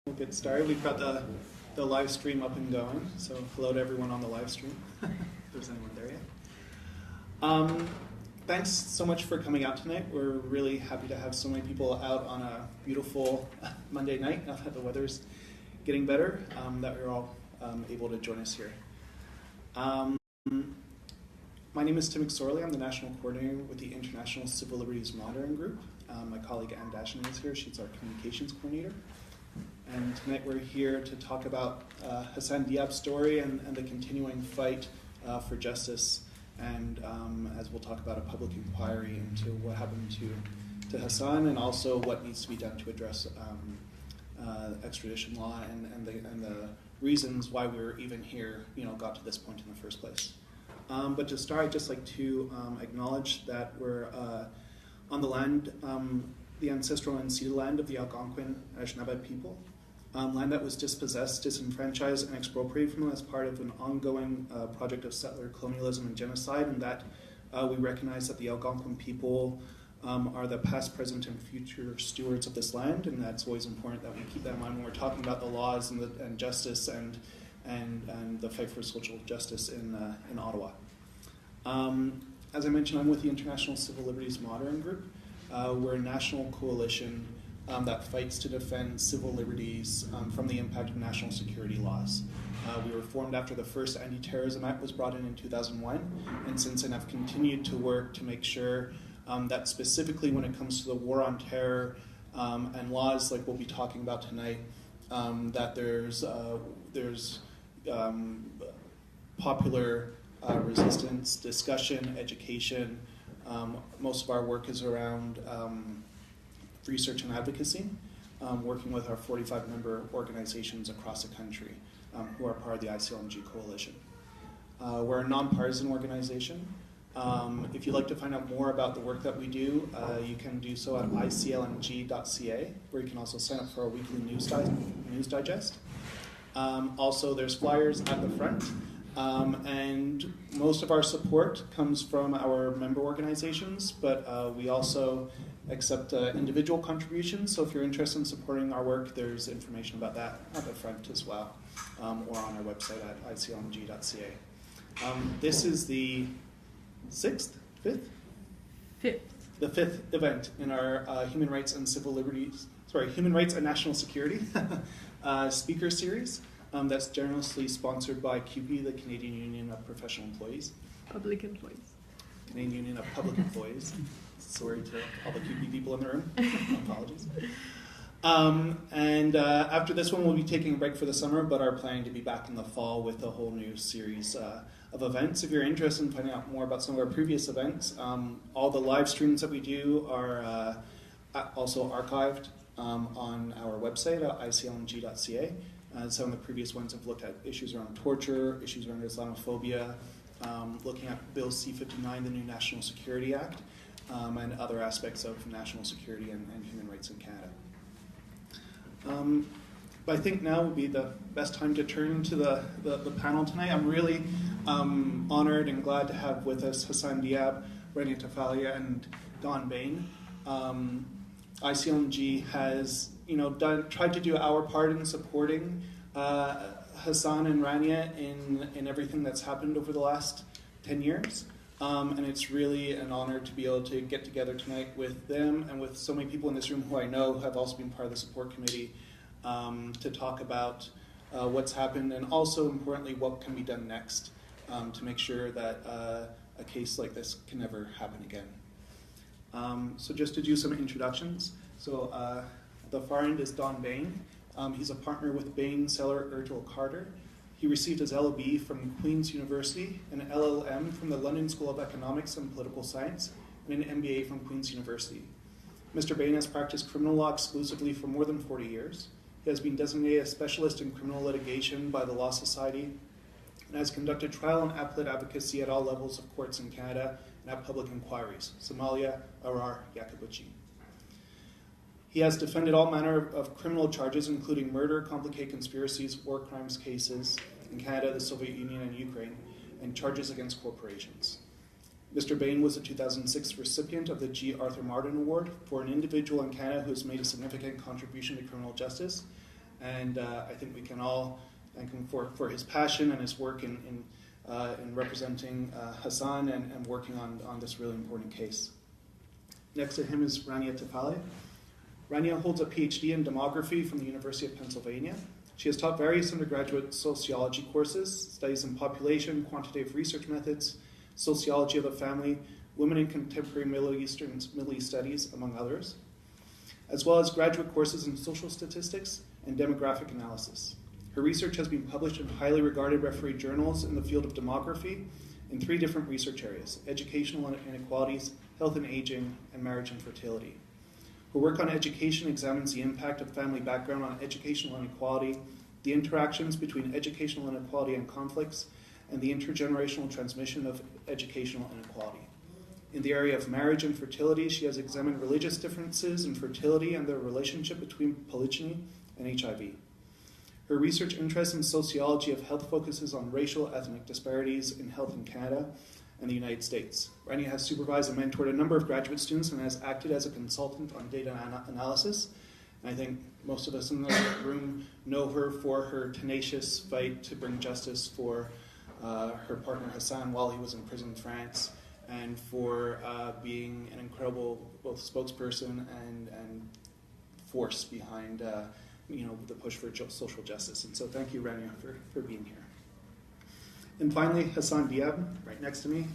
We'll get started. We've got the live stream up and going, so hello to everyone on the live stream, if there's anyone there yet. Thanks so much for coming out tonight. We're really happy to have so many people out on a beautiful Monday night, now that the weather's getting better, that we're all able to join us here. My name is Tim McSorley. I'm the National Coordinator with the International Civil Liberties Monitoring Group. My colleague Anne Dashner is here. She's our Communications Coordinator. And tonight we're here to talk about Hassan Diab's story and the continuing fight for justice, and as we'll talk about, a public inquiry into what happened to Hassan, and also what needs to be done to address extradition law and the reasons why we're even here, got to this point in the first place. But to start, I'd just like to acknowledge that we're on the land, the ancestral and unceded land of the Algonquin Anishinaabe people, land that was dispossessed, disenfranchised, and expropriated from them as part of an ongoing project of settler colonialism and genocide, and that we recognize that the Algonquin people are the past, present, and future stewards of this land, and that's always important that we keep that in mind when we're talking about the laws and justice and the fight for social justice in Ottawa. As I mentioned, I'm with the International Civil Liberties Monitoring Group. We're a national coalition that fights to defend civil liberties from the impact of national security laws. We were formed after the first Anti-Terrorism Act was brought in 2001, and since then have continued to work to make sure that specifically when it comes to the war on terror and laws like we'll be talking about tonight, that there's popular resistance, discussion, education. Most of our work is around research and advocacy, working with our 45 member organizations across the country who are part of the ICLMG coalition. We're a nonpartisan organization. If you'd like to find out more about the work that we do, you can do so at iclmg.ca, where you can also sign up for our weekly news digest. Also, there's flyers at the front. And most of our support comes from our member organizations, but we also accept individual contributions. So if you're interested in supporting our work, there's information about that at the front as well, or on our website at iclmg.ca. This is the fifth event in our Human Rights and National Security speaker series. That's generously sponsored by CUPE, the Canadian Union of Professional Employees. Public Employees. Canadian Union of Public Employees. Sorry to all the CUPE people in the room. Apologies. And after this one, we'll be taking a break for the summer, but are planning to be back in the fall with a whole new series of events. If you're interested in finding out more about some of our previous events, all the live streams that we do are also archived on our website at iclmg.ca. Some of the previous ones have looked at issues around torture, issues around Islamophobia, looking at Bill C-59, the new National Security Act, and other aspects of national security and human rights in Canada. But I think now would be the best time to turn to the panel tonight. I'm really honored and glad to have with us Hassan Diab, Rania Tfaily, and Don Bayne. ICLMG has tried to do our part in supporting Hassan and Rania in everything that's happened over the last 10 years. And it's really an honor to be able to get together tonight with them and with so many people in this room who I know have also been part of the support committee to talk about what's happened, and also importantly what can be done next to make sure that a case like this can never happen again. So just to do some introductions. So the far end is Don Bayne. He's a partner with Bain, Seller, Ertel, Carter. He received his LLB from Queen's University, an LLM from the London School of Economics and Political Science, and an MBA from Queen's University. Mr. Bayne has practiced criminal law exclusively for more than 40 years. He has been designated a specialist in criminal litigation by the Law Society and has conducted trial and appellate advocacy at all levels of courts in Canada and at public inquiries, Somalia, Arar, Yakabuchi. He has defended all manner of criminal charges, including murder, complicated conspiracies, war crimes cases in Canada, the Soviet Union, and Ukraine, and charges against corporations. Mr. Bayne was a 2006 recipient of the G. Arthur Martin Award for an individual in Canada who has made a significant contribution to criminal justice, And I think we can all thank him for his passion and his work in representing Hassan and working on this really important case. Next to him is Rania Tfaily. Rania holds a PhD in demography from the University of Pennsylvania. She has taught various undergraduate sociology courses, studies in population, quantitative research methods, sociology of the family, women in contemporary Middle East studies, among others, as well as graduate courses in social statistics and demographic analysis. Her research has been published in highly regarded refereed journals in the field of demography in 3 different research areas: educational inequalities, health and aging, and marriage and fertility. Her work on education examines the impact of family background on educational inequality, the interactions between educational inequality and conflicts, and the intergenerational transmission of educational inequality. In the area of marriage and fertility, she has examined religious differences in fertility and their relationship between polygyny and HIV. Her research interest in sociology of health focuses on racial ethnic disparities in health in Canada and the United States. Rania has supervised and mentored a number of graduate students and has acted as a consultant on data analysis. And I think most of us in the room know her for her tenacious fight to bring justice for her partner Hassan while he was in prison in France, and for being an incredible both spokesperson and force behind the push for social justice. And so thank you, Rania, for being here. And finally, Hassan Diab, right next to me.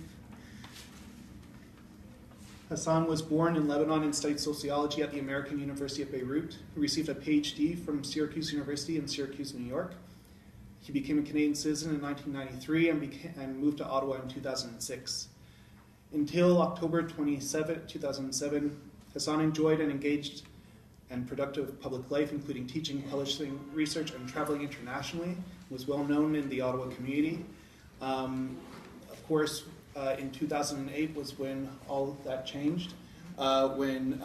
Hassan was born in Lebanon and studied sociology at the American University of Beirut. He received a PhD from Syracuse University in Syracuse, New York. He became a Canadian citizen in 1993 and moved to Ottawa in 2006. Until October 27, 2007, Hassan enjoyed and engaged in productive public life, including teaching, publishing, research, and traveling internationally. He was well known in the Ottawa community. Of course, in 2008 was when all that changed, when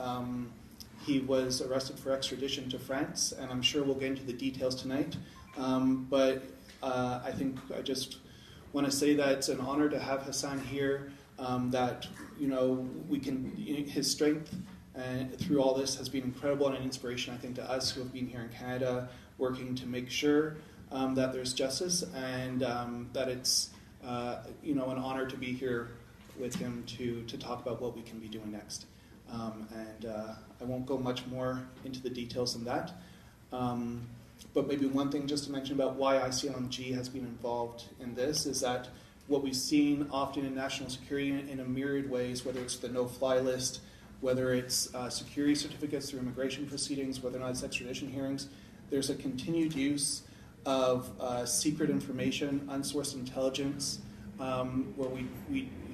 he was arrested for extradition to France, and I'm sure we'll get into the details tonight. But I think I just want to say that it's an honor to have Hassan here, that we can, his strength through all this has been incredible and an inspiration, I think, to us who have been here in Canada working to make sure that there's justice, and that it's an honor to be here with him to talk about what we can be doing next. I won't go much more into the details than that. But maybe one thing just to mention about why ICLMG has been involved in this is that what we've seen often in national security in a myriad ways, whether it's the no-fly list, whether it's security certificates through immigration proceedings, whether or not it's extradition hearings, there's a continued use of secret information, unsourced intelligence, where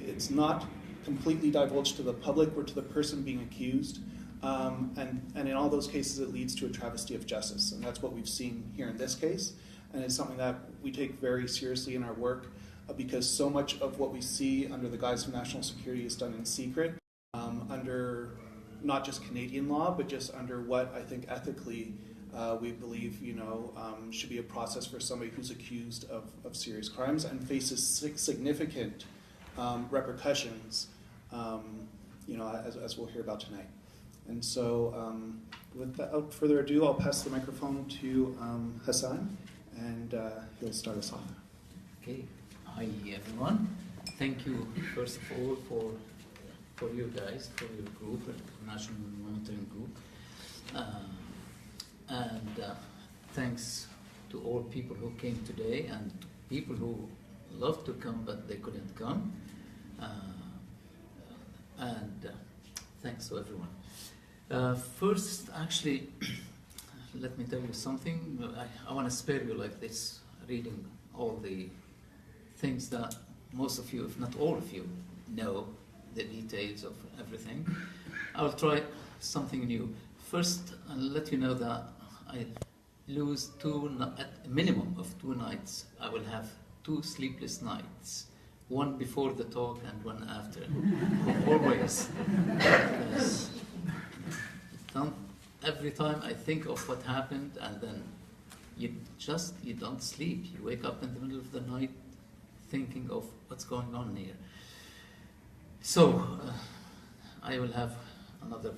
it's not completely divulged to the public or to the person being accused. And in all those cases, it leads to a travesty of justice. And that's what we've seen here in this case. And it's something that we take very seriously in our work, because so much of what we see under the guise of national security is done in secret, under not just Canadian law, but just under what I think ethically we believe should be a process for somebody who's accused of serious crimes and faces significant repercussions, as we'll hear about tonight. And so without further ado, I'll pass the microphone to Hassan, and he'll start us off. Okay. Hi, everyone. Thank you, first of all, for you guys, for your group, National Monitoring Group. And thanks to all people who came today and people who loved to come but they couldn't come. And thanks to everyone. First, actually, let me tell you something. I want to spare you like this, reading all the things that most of you, if not all of you, know the details of everything. I'll try something new. First, I'll let you know that I lose at a minimum of 2 nights. I will have 2 sleepless nights, one before the talk and one after. Always. Because every time I think of what happened, and then you don't sleep. You wake up in the middle of the night thinking of what's going on here. So I will have another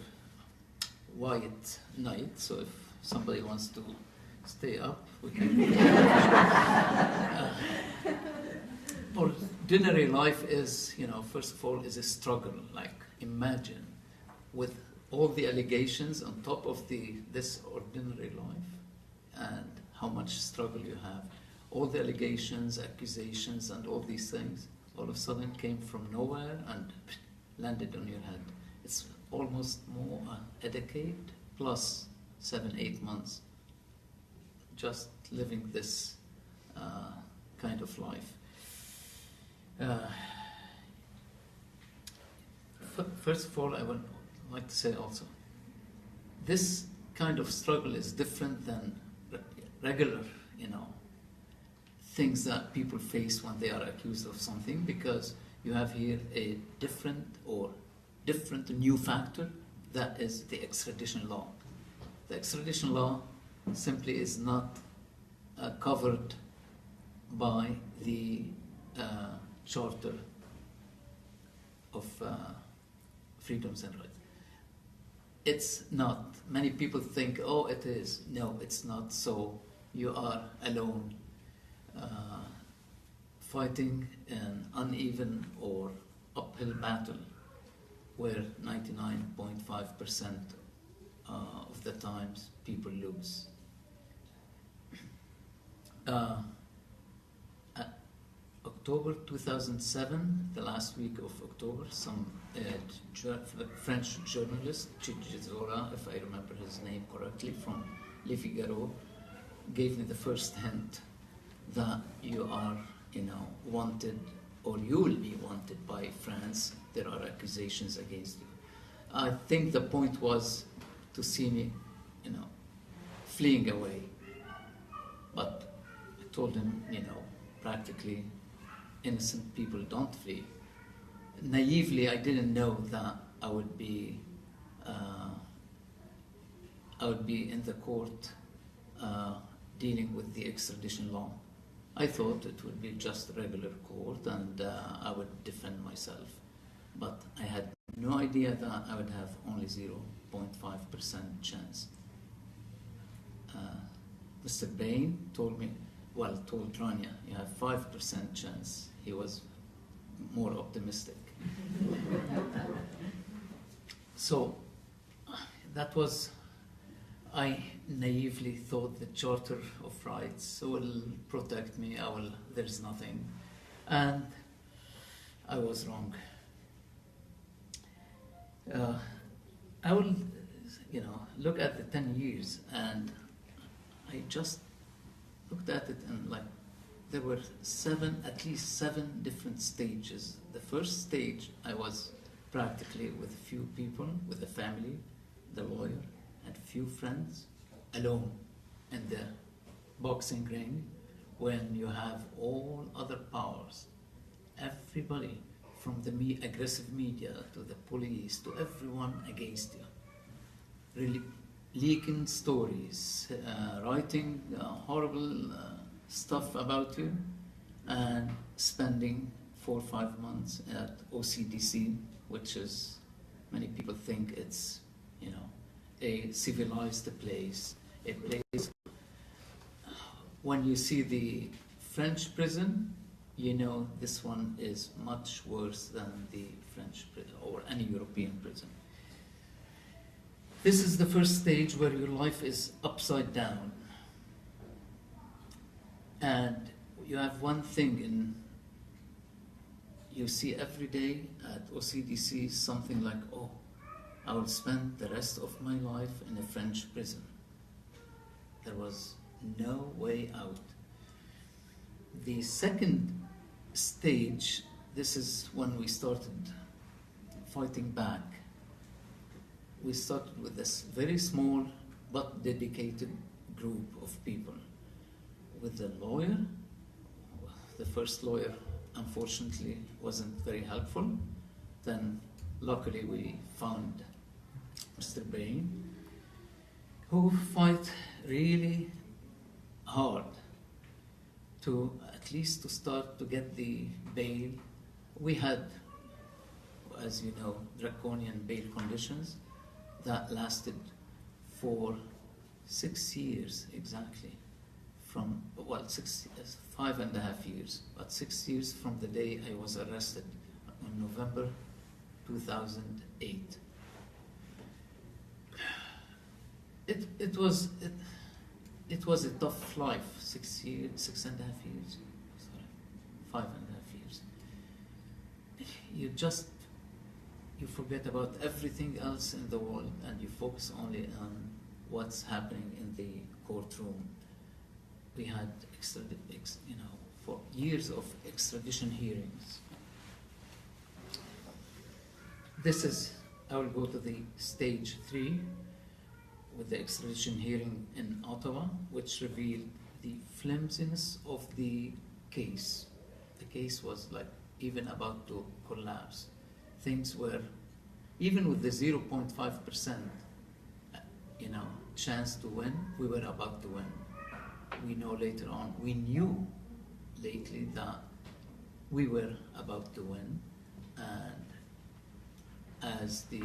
white night, so if somebody wants to stay up. We can. Ordinary life is, first of all, is a struggle. Like, imagine with all the allegations on top of this ordinary life, and how much struggle you have. All the allegations, accusations, and all these things, all of a sudden came from nowhere and landed on your head. It's almost more a decade plus 7-8 months just living this kind of life. First of all, I would like to say also, this kind of struggle is different than regular, things that people face when they are accused of something, because you have here a different new factor, that is the extradition law. The extradition law simply is not covered by the Charter of Freedoms and Rights. It's not. Many people think, oh, it is. No, it's not. So you are alone, fighting an uneven or uphill battle where 99.5% of the times people lose. October 2007, the last week of October, some French journalist, Zora, if I remember his name correctly, from Le Figaro, gave me the first hint that you are, wanted, or you will be wanted by France. There are accusations against you. I think the point was to see me, fleeing away. But I told him, practically innocent people don't flee. Naively, I didn't know that I would be in the court dealing with the extradition law. I thought it would be just a regular court and I would defend myself. But I had no idea that I would have only 0.5% chance. Mr. Bayne told Rania, you have 5% chance. He was more optimistic. So that was, I naively thought the Charter of Rights will protect me, there's nothing. And I was wrong. I will, look at the 10 years, and I just looked at it, and there were at least seven different stages. The first stage, I was practically with a few people, with the family, the lawyer, and few friends, alone in the boxing ring, when you have all other powers, everybody, from the aggressive media to the police to everyone against you, really leaking stories, writing horrible stuff about you, and spending 4 or 5 months at OCDC, which is, many people think it's, a civilized place, a place. When you see the French prison, this one is much worse than the French prison or any European prison. This is the first stage where your life is upside down. And you have one thing you see every day at OCDC, something like, oh, I will spend the rest of my life in a French prison. There was no way out. The second stage, this is when we started fighting back. We started with this very small but dedicated group of people. With the lawyer, the first lawyer unfortunately wasn't very helpful. Then luckily we found Mr. Bayne, who fight really hard to at least to start to get the bail. We had, as you know, draconian bail conditions that lasted for 6 years exactly from, well, 5.5 years, but 6 years from the day I was arrested on November 2008. It was a tough life. 6 years, 6.5 years, sorry, 5.5 years. You forget about everything else in the world and you focus only on what's happening in the courtroom. We had for years of extradition hearings. I will go to the stage 3 with the extradition hearing in Ottawa, which revealed the flimsiness of the case. The case was like even about to collapse. Things were, even with the 0.5%, chance to win, we were about to win. We know later on, we knew lately that we were about to win, and as the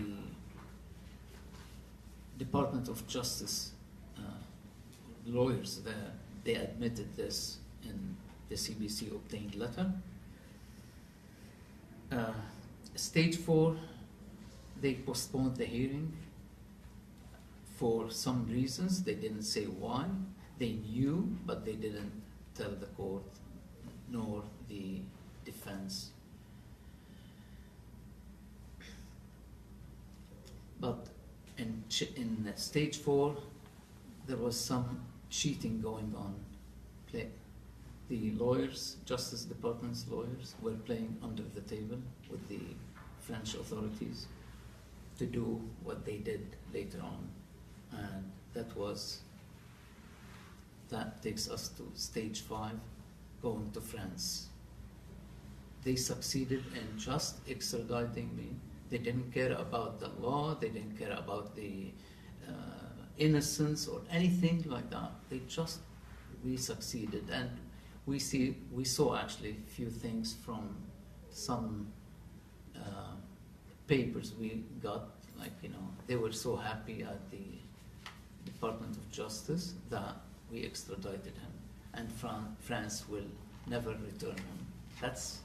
Department of Justice lawyers there, they admitted this in the CBC obtained letter. Stage 4, they postponed the hearing for some reasons. They didn't say why. They knew, but they didn't tell the court nor the defense. But in stage 4, there was some cheating going on. The lawyers, Justice Department's lawyers, were playing under the table with the French authorities to do what they did later on. And that takes us to stage 5, going to France. They succeeded in just extraditing me. They didn't care about the law, they didn't care about the innocence or anything like that. We succeeded. And we saw actually a few things from some papers we got, they were so happy at the Department of Justice that we extradited him, and France will never return him. That's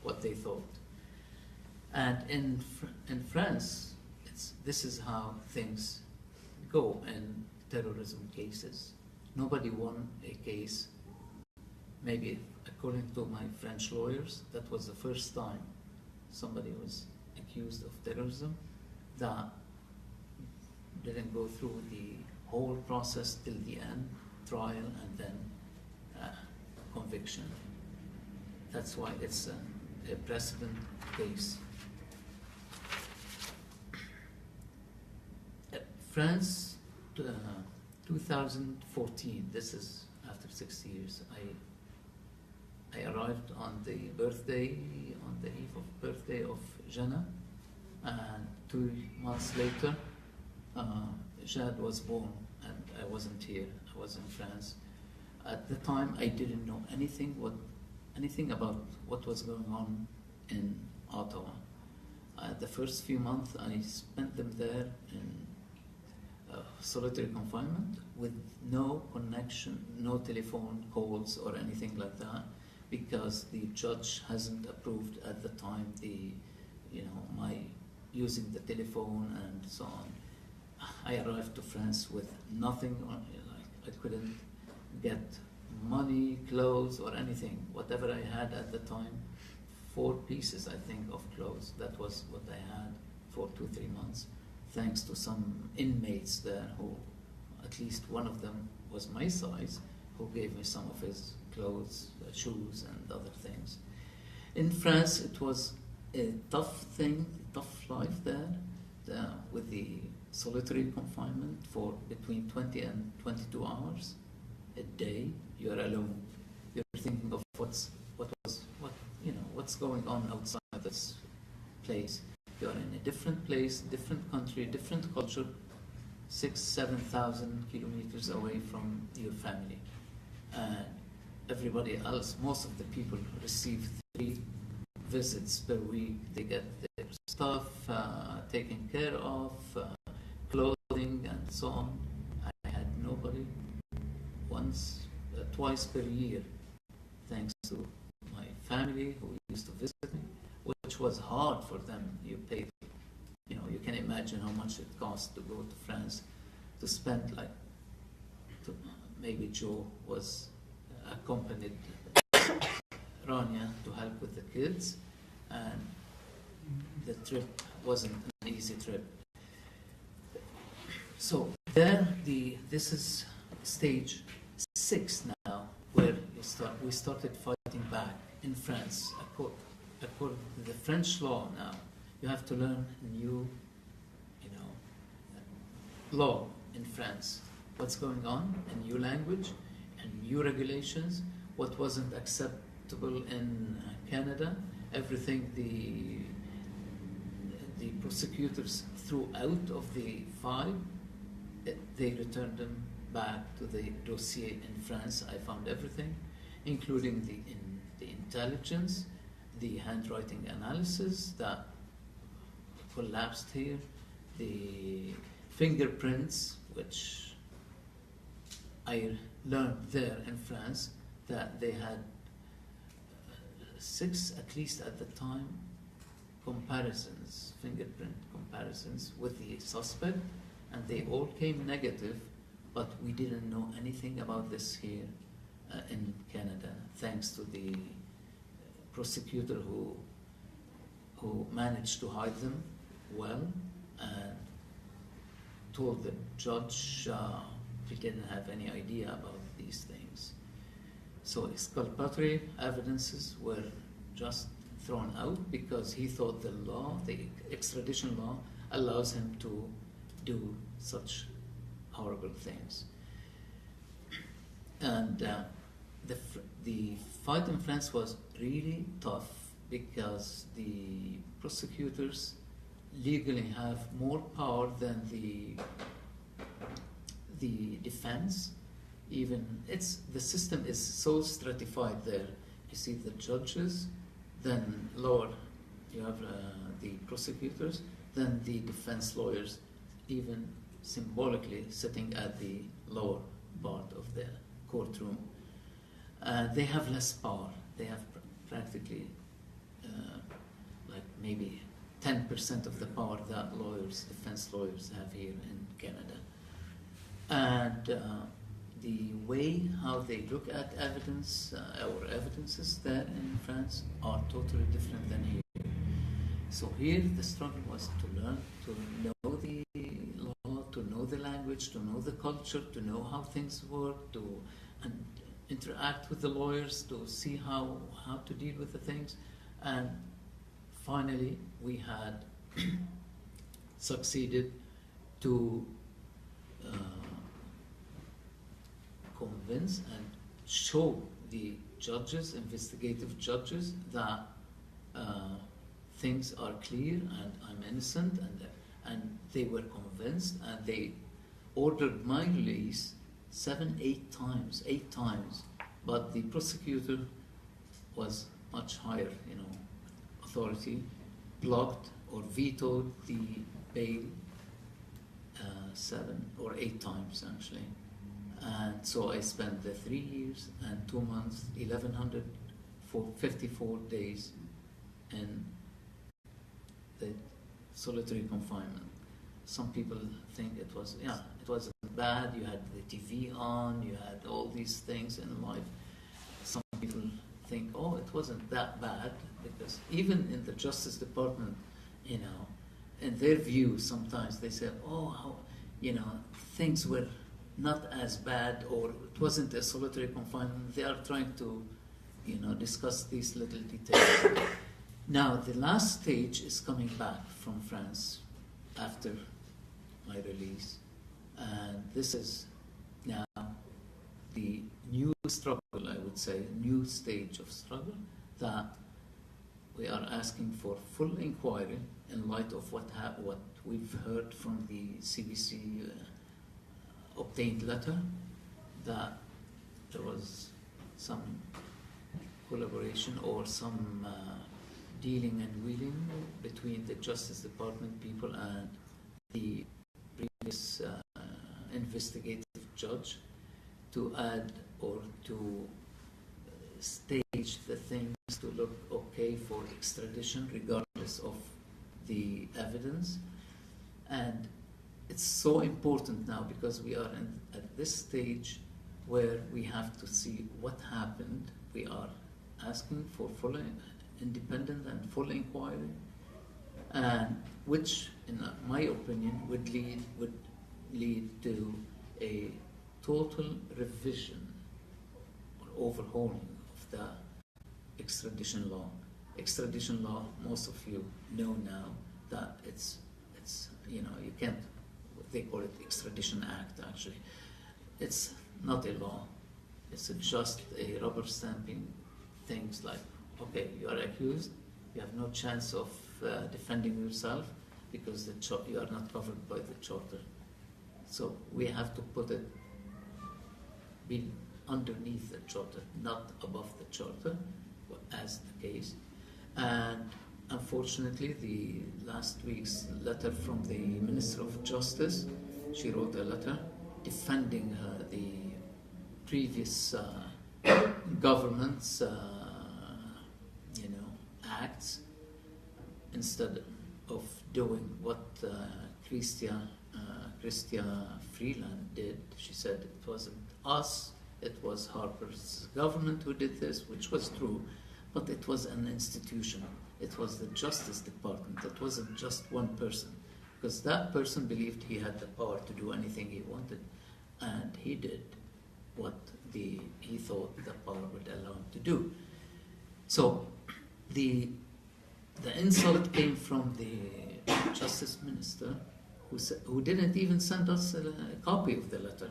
what they thought. And in France, this is how things go in terrorism cases. Nobody won a case. Maybe according to my French lawyers, that was the first time somebody was accused of terrorism that didn't go through the whole process till the end, trial, and then conviction. That's why it's a precedent case. France, 2014, this is after 6 years. I arrived on the eve of birthday of Jannah, and 2 months later, Jad was born, and I wasn't here. I was in France. At the time, I didn't know anything about what was going on in Ottawa. The first few months, I spent them there in solitary confinement with no connection, no telephone calls or anything like that, because the judge hasn't approved at the time my using the telephone and so on. I arrived to France with nothing, I couldn't get money, clothes, or anything. Whatever I had at the time, 4 pieces, I think, of clothes. That was what I had for 2-3 months, thanks to some inmates there who, at least one of them was my size, who gave me some of his clothes, shoes, and other things. In France, it was a tough life there, with the solitary confinement for between 20 and 22 hours a day. You're alone. You're thinking of what's going on outside this place. You're in a different place, different country, different culture, 6,000-7,000 kilometers away from your family. And everybody else, most of the people receive 3 visits per week. They get their stuff taken care of, clothing and so on. I had no twice per year, thanks to my family who used to visit me, which was hard for them. You paid, you can imagine how much it costs to go to France, to spend maybe Joe was accompanied Rania to help with the kids, and the trip wasn't an easy trip. So this is stage 6 now, where we started fighting back in France. According to the French law now, you have to learn new, law in France. What's going on, a new language and new regulations, what wasn't acceptable in Canada, everything the prosecutors threw out of the file, they returned them back to the dossier in France. I found everything, including the intelligence, the handwriting analysis that collapsed here, the fingerprints, which I learned there in France, that they had 6, at least at the time, fingerprint comparisons with the suspect, and they all came negative, but we didn't know anything about this here in Canada, thanks to the prosecutor who managed to hide them well and told the judge he didn't have any idea about these things. So exculpatory evidences were just thrown out because he thought the extradition law, allows him to do such horrible things. And the fight in France was really tough because the prosecutors legally have more power than the defense. Even the system is so stratified there. You see the judges, then lower you have the prosecutors, then the defense lawyers, even symbolically sitting at the lower part of the courtroom. They have less power. They have practically maybe 10% of the power that defense lawyers have here in Canada. And the way how they look at evidence, our evidences there in France, are totally different than here. So here the struggle was to learn, to know the law, to know the language, to know the culture, to know how things work, and interact with the lawyers, to see how to deal with the things. And finally, we had succeeded to convince and show the judges, investigative judges, that things are clear and I'm innocent, and they were convinced, and they ordered my release 8 times, but the prosecutor was much higher, authority, blocked or vetoed the bail 7 or 8 times actually. And so I spent the 3 years and 2 months, 1,154 days in the solitary confinement. Some people think it wasn't bad. You had the TV on, you had all these things in life. Some people think, it wasn't that bad, because even in the Justice Department, in their view, sometimes they say, how, things were not as bad, or it wasn't a solitary confinement. They are trying to, discuss these little details. Now, the last stage is coming back from France after my release, and this is now the new struggle, I would say, new stage of struggle, that we are asking for full inquiry in light of what we've heard from the CBC obtained letter, that there was some collaboration or some dealing and wheeling between the Justice Department people and the previous investigative judge, to add or to stage the things to look okay for extradition regardless of the evidence. And it's so important now because we are at this stage where we have to see what happened. We are asking for full independent and full inquiry, and which, in my opinion, would lead to a total revision or overhauling of the extradition law. Extradition law, most of you know now that it's you can't. They call it Extradition Act. Actually, it's not a law. It's just a rubber stamping things like, okay, you are accused, you have no chance of defending yourself because you are not covered by the charter. So we have to put it be underneath the charter, not above the charter, as the case. And unfortunately, the last week's letter from the Minister of Justice, she wrote a letter defending the previous government's acts instead of doing what Chrystia Freeland did. She said it wasn't us, it was Harper's government who did this, which was true, but it was an institution. It was the Justice Department. It wasn't just one person, because that person believed he had the power to do anything he wanted, and he did what he thought the power would allow him to do. So the insult came from the Justice Minister, who didn't even send us a copy of the letter.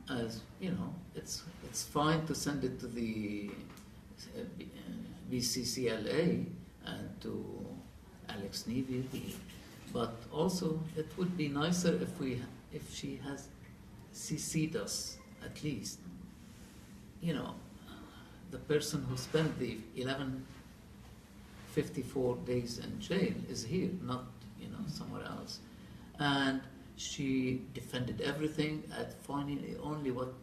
As you know, it's fine to send it to the BCCLA and to Alex Nevi, but also it would be nicer if she has CC'd us at least. The person who spent the 1154 days in jail is here, not somewhere else, and she defended everything at finally only what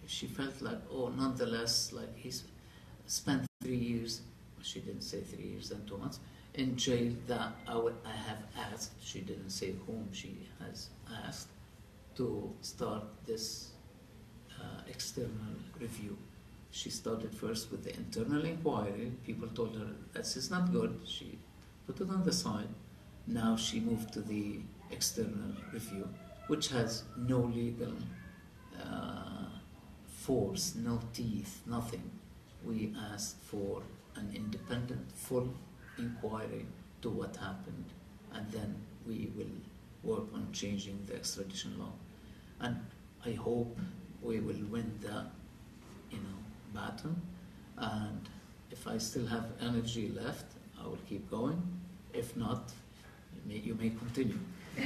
she felt like. Nonetheless, like he's spent 3 years. She didn't say 3 years and 2 months in jail. That I have asked. She didn't say whom she has asked to start this external review. She started first with the internal inquiry. People told her this is not good. She put it on the side. Now she moved to the external review, which has no legal force, no teeth, nothing. We asked for an independent, full inquiry to what happened, and then we will work on changing the extradition law. And I hope we will win that, battle. And if I still have energy left, I will keep going. If not, you may continue.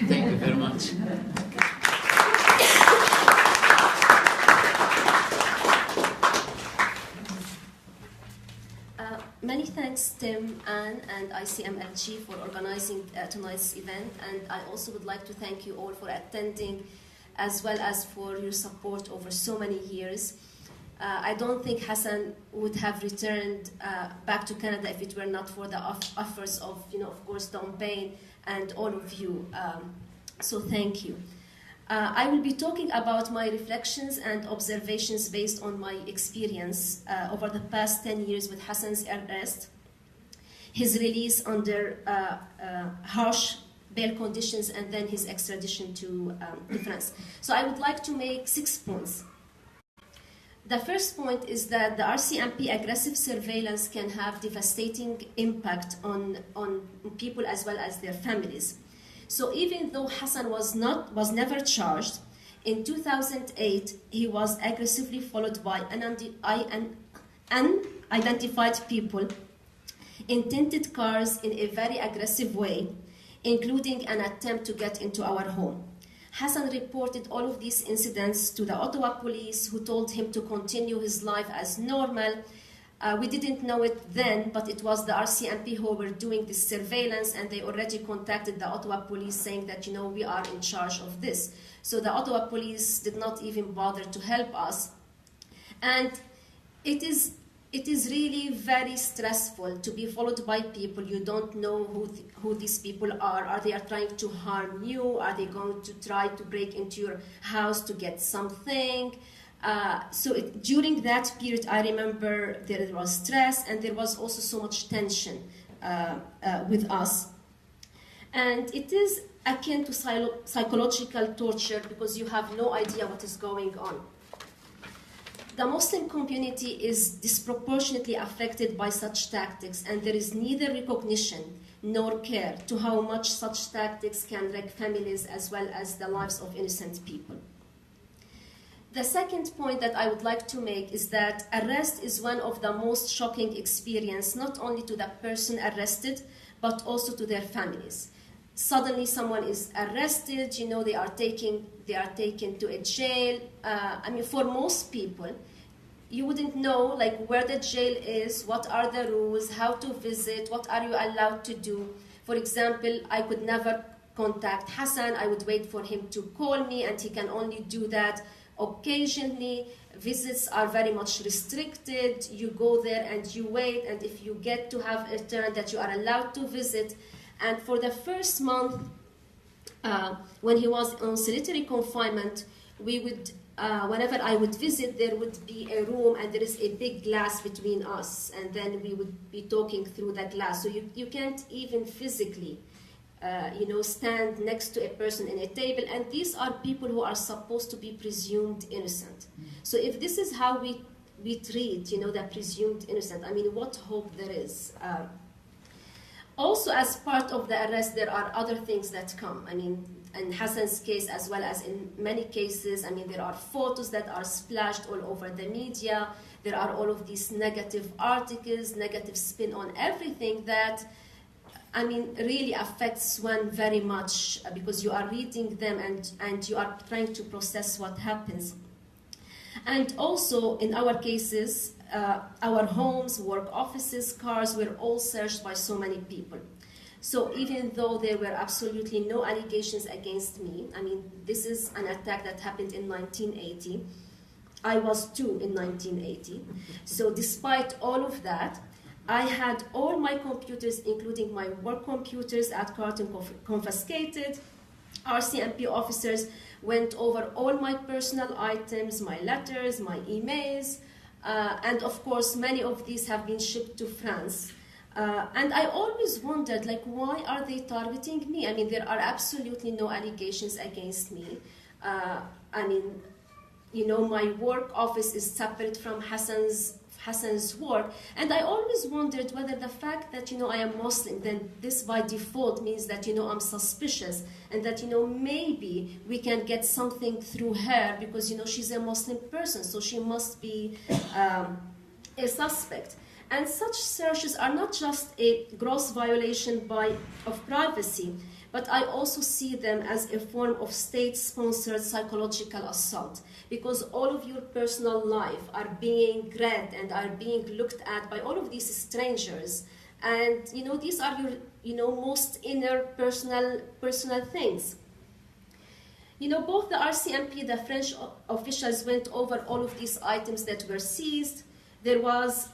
Thank you very much. Many thanks, Tim, Anne, and ICMLG for organizing tonight's event. And I also would like to thank you all for attending, as well as for your support over so many years. I don't think Hassan would have returned back to Canada if it were not for the offers of, of course, Don Bayne and all of you. So thank you. I will be talking about my reflections and observations based on my experience over the past 10 years with Hassan's arrest, his release under harsh bail conditions, and then his extradition to France. So I would like to make 6 points. The first point is that the RCMP aggressive surveillance can have devastating impact on people as well as their families. So even though Hassan was never charged, in 2008 he was aggressively followed by unidentified people in tinted cars in a very aggressive way, including an attempt to get into our home. Hassan reported all of these incidents to the Ottawa police, who told him to continue his life as normal, We didn't know it then, but it was the RCMP who were doing this surveillance, and they already contacted the Ottawa police saying that, we are in charge of this. So the Ottawa police did not even bother to help us. And it is really very stressful to be followed by people. You don't know who these people are. Are they trying to harm you? Are they going to try to break into your house to get something? During that period, I remember there was stress, and there was also so much tension with us. And it is akin to psychological torture because you have no idea what is going on. The Muslim community is disproportionately affected by such tactics, and there is neither recognition nor care to how much such tactics can wreck families as well as the lives of innocent people. The second point that I would like to make is that arrest is one of the most shocking experiences, not only to the person arrested, but also to their families. Suddenly someone is arrested, they are taken to a jail. For most people, you wouldn't know where the jail is, what are the rules, how to visit, what are you allowed to do. For example, I could never contact Hassan. I would wait for him to call me, and he can only do that occasionally. Visits are very much restricted. You go there and you wait, and if you get to have a turn that you are allowed to visit. And for the first month, when he was on solitary confinement, we would, whenever I would visit, there would be a room and there is a big glass between us, and then we would be talking through that glass. So you can't even physically, stand next to a person in a table, and these are people who are supposed to be presumed innocent. So if this is how we treat, the presumed innocent, what hope there is. Also, as part of the arrest, there are other things that come. In Hassan's case, as well as in many cases, there are photos that are splashed all over the media. There are all of these negative articles, negative spin on everything that, really affects one very much because you are reading them and you are trying to process what happens. And also, in our cases, our homes, work offices, cars were all searched by so many people. So even though there were absolutely no allegations against me, this is an attack that happened in 1980. I was 2 in 1980. So despite all of that, I had all my computers, including my work computers at Carlton, confiscated. RCMP officers went over all my personal items, my letters, my emails, and of course many of these have been shipped to France. And I always wondered, why are they targeting me? There are absolutely no allegations against me. My work office is separate from Hassan's work, and I always wondered whether the fact that I am Muslim, then this by default means that I'm suspicious, and that maybe we can get something through her because she's a Muslim person, so she must be a suspect. And such searches are not just a gross violation of privacy, but I also see them as a form of state-sponsored psychological assault, because all of your personal life are being read and are being looked at by all of these strangers. And these are your most inner personal things. Both the RCMP, the French officials, went over all of these items that were seized. There was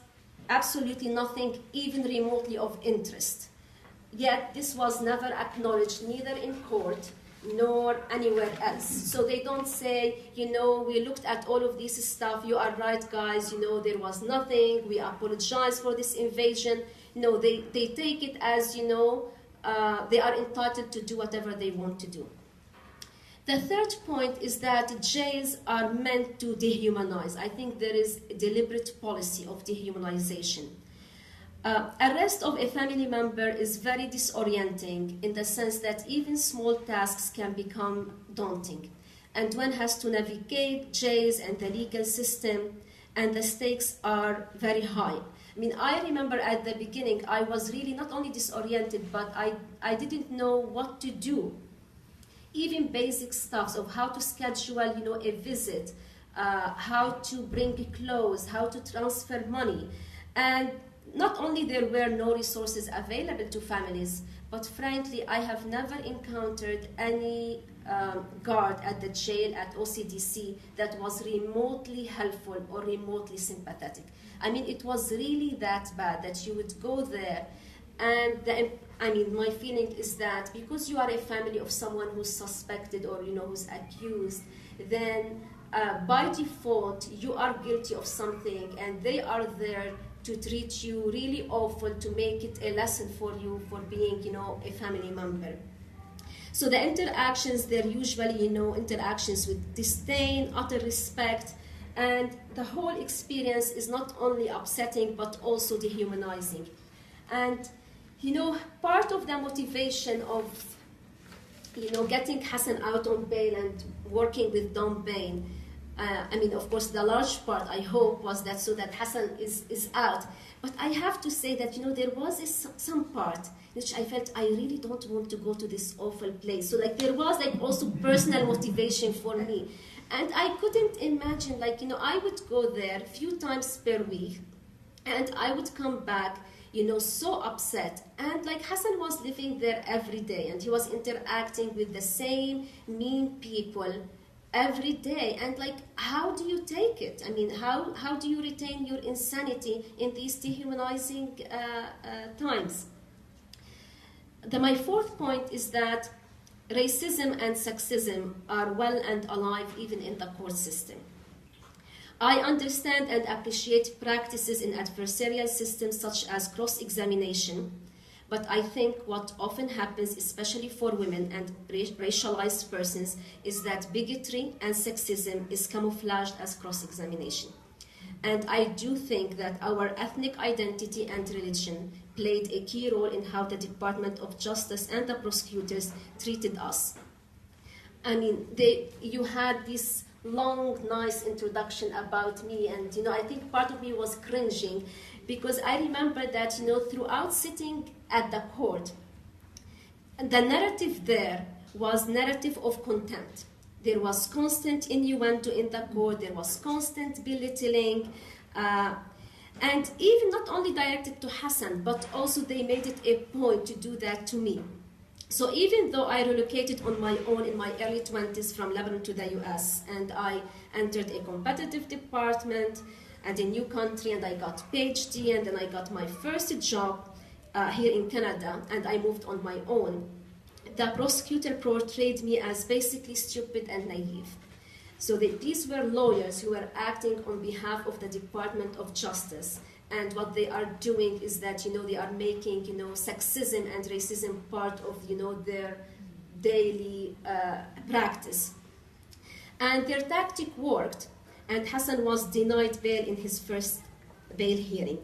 absolutely nothing even remotely of interest. Yet this was never acknowledged, neither in court nor anywhere else. So they don't say, we looked at all of this stuff, you are right guys, there was nothing, we apologize for this invasion. No, they take it as, they are entitled to do whatever they want to do. The third point is that jails are meant to dehumanize. I think there is a deliberate policy of dehumanization. Arrest of a family member is very disorienting in the sense that even small tasks can become daunting. And one has to navigate jails and the legal system, and the stakes are very high. I remember at the beginning, I was really not only disoriented, but I didn't know what to do. Even basic stuff of how to schedule, a visit, how to bring clothes, how to transfer money. And not only there were no resources available to families, but frankly, I have never encountered any guard at the jail at OCDC that was remotely helpful or remotely sympathetic. I mean, it was really that bad that you would go there, and my feeling is that because you are a family of someone who's suspected or who's accused, then by default you are guilty of something, and they are there to treat you really awful, to make it a lesson for you for being, a family member. So the interactions, they're usually, interactions with disdain, utter respect, and the whole experience is not only upsetting, but also dehumanizing. And, part of the motivation of, getting Hassan out on bail and working with Don Bayne, of course, the large part, I hope, was that so that Hassan is out. But I have to say that, there was some part which I felt I really don't want to go to this awful place. So, there was, also personal motivation for me. And I couldn't imagine, I would go there a few times per week, and I would come back, so upset. And, Hassan was living there every day, and he was interacting with the same mean people every day. And how do you take it? How do you retain your insanity in these dehumanizing times? My fourth point is that racism and sexism are well and alive even in the court system. I understand and appreciate practices in adversarial systems such as cross-examination, but I think what often happens, especially for women and racialized persons, is that bigotry and sexism is camouflaged as cross-examination. And I do think that our ethnic identity and religion played a key role in how the Department of Justice and the prosecutors treated us. You had this long, nice introduction about me, and I think part of me was cringing, because I remember that throughout sitting at the court, the narrative there was narrative of contempt. There was constant innuendo in the court, there was constant belittling, and even not only directed to Hassan, but also they made it a point to do that to me. So even though I relocated on my own in my early 20s from Lebanon to the US, and I entered a competitive department and a new country, and I got PhD, and then I got my first job here in Canada, and I moved on my own, the prosecutor portrayed me as basically stupid and naive. So these were lawyers who were acting on behalf of the Department of Justice, and what they are doing is that they are making sexism and racism part of their daily practice. And their tactic worked, and Hassan was denied bail in his first bail hearing.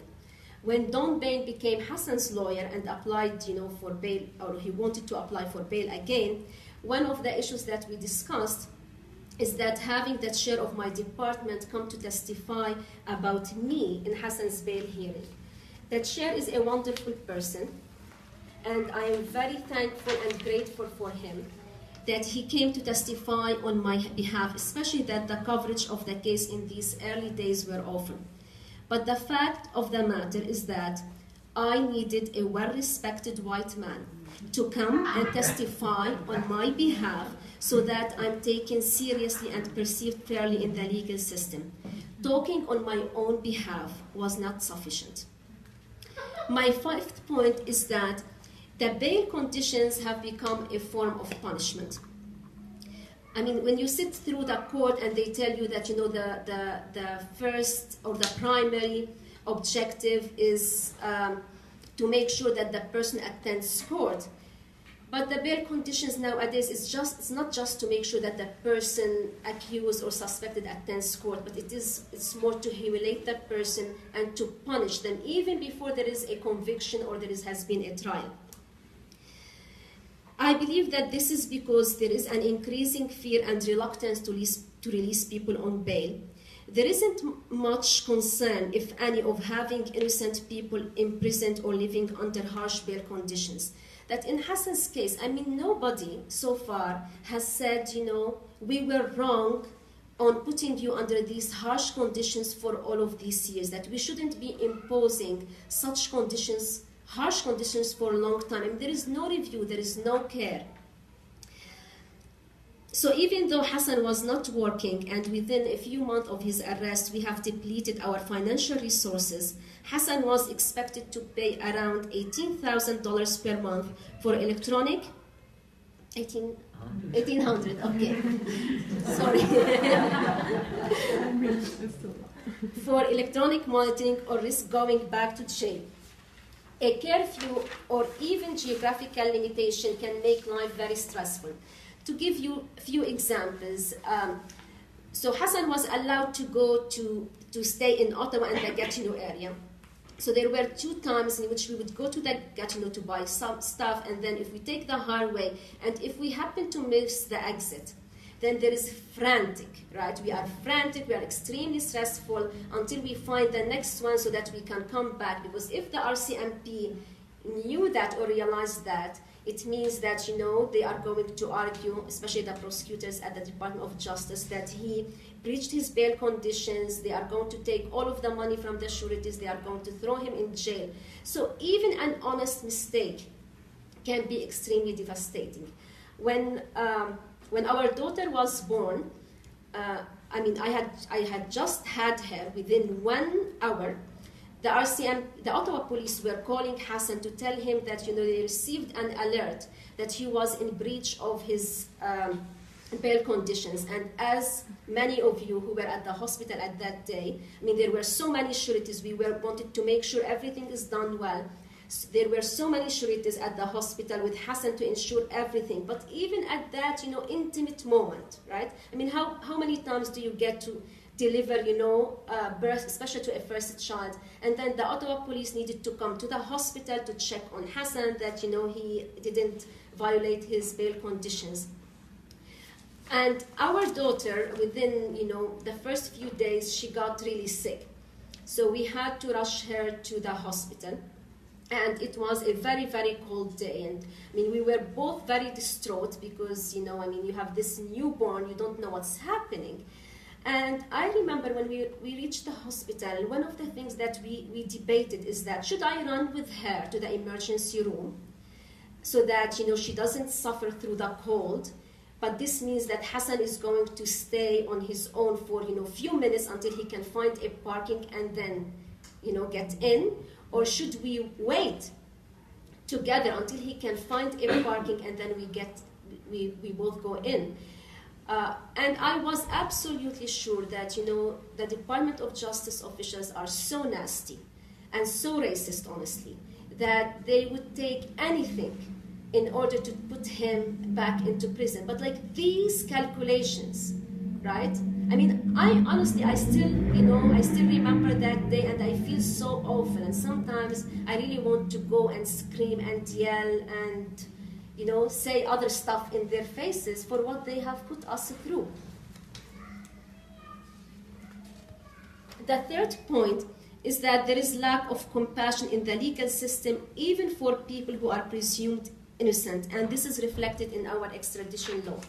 When Don Bayne became Hassan's lawyer and applied for bail, or he wanted to apply for bail again, one of the issues that we discussed is that having the chair of my department come to testify about me in Hassan's bail hearing. The chair is a wonderful person, and I am very thankful and grateful for him that he came to testify on my behalf, especially that the coverage of the case in these early days were awful. But the fact of the matter is that I needed a well-respected white man to come and testify on my behalf so that I'm taken seriously and perceived fairly in the legal system. Talking on my own behalf was not sufficient. My fifth point is that the bail conditions have become a form of punishment. When you sit through the court and they tell you that the first or the primary objective is to make sure that the person attends court, but the bail conditions nowadays it's not just to make sure that the person accused or suspected attends court, but it's more to humiliate that person and to punish them even before there is a conviction or has been a trial. I believe that this is because there is an increasing fear and reluctance to release people on bail. There isn't much concern, if any, of having innocent people imprisoned or living under harsh bail conditions. That in Hassan's case, nobody so far has said, we were wrong, on putting you under these harsh conditions for all of these years, that we shouldn't be imposing such conditions, harsh conditions for a long time. And there is no review, there is no care. So even though Hassan was not working, and within a few months of his arrest, we have depleted our financial resources, Hassan was expected to pay around $18,000 per month for electronic, 1800, okay. Sorry. For electronic monitoring or risk going back to jail. A curfew or even geographical limitation can make life very stressful. To give you a few examples, so Hassan was allowed to go to stay in Ottawa and the Gatineau area. So there were 2 times in which we would go to the Gatineau to buy some stuff, and then if we take the highway, and if we happen to miss the exit, then there is frantic, right? We are frantic, we are extremely stressful until we find the next one so that we can come back. Because if the RCMP knew that or realized that, it means that, you know, they are going to argue, especially the prosecutors at the Department of Justice, that he breached his bail conditions. They are going to take all of the money from the sureties. They are going to throw him in jail. So even an honest mistake can be extremely devastating. When our daughter was born, I had just had her within 1 hour. The Ottawa police were calling Hassan to tell him that, you know, they received an alert that he was in breach of his bail conditions. And as many of you who were at the hospital at that day, I mean, there were so many sureties. We wanted to make sure everything is done well. So there were so many sureties at the hospital with Hassan to ensure everything. But even at that, you know, intimate moment, right? I mean, how many times do you get to deliver, you know, birth, especially to a first child? And then the Ottawa police needed to come to the hospital to check on Hassan that, you know, he didn't violate his bail conditions. And our daughter, within, you know, the first few days, she got really sick. So we had to rush her to the hospital. And it was a very, very cold day. And I mean, we were both very distraught because, you know, I mean, you have this newborn, you don't know what's happening. And I remember when we reached the hospital, one of the things that we debated is that, should I run with her to the emergency room so that, you know, she doesn't suffer through the cold? But this means that Hassan is going to stay on his own for, you know, a few minutes until he can find a parking and then, you know, get in. Or should we wait together until he can find a parking and then we both go in? And I was absolutely sure that, you know, the Department of Justice officials are so nasty and so racist, honestly, that they would take anything in order to put him back into prison. But like these calculations, right? I mean, I still remember that day, and I feel so awful. And sometimes I really want to go and scream and yell and, you know, say other stuff in their faces for what they have put us through. The third point is that there is lack of compassion in the legal system, even for people who are presumed innocent, and this is reflected in our extradition law.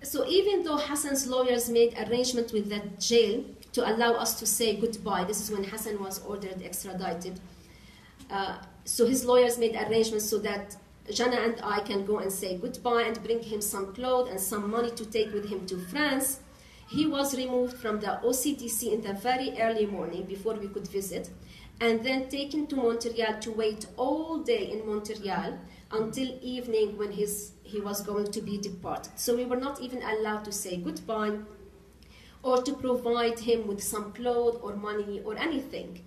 So even though Hassan's lawyers made arrangements with the jail to allow us to say goodbye, this is when Hassan was ordered extradited, so his lawyers made arrangements so that Jana and I can go and say goodbye and bring him some clothes and some money to take with him to France. He was removed from the OCDC in the very early morning before we could visit, and then taken to Montreal to wait all day in Montreal until evening when he was going to be deported. So we were not even allowed to say goodbye or to provide him with some clothes or money or anything.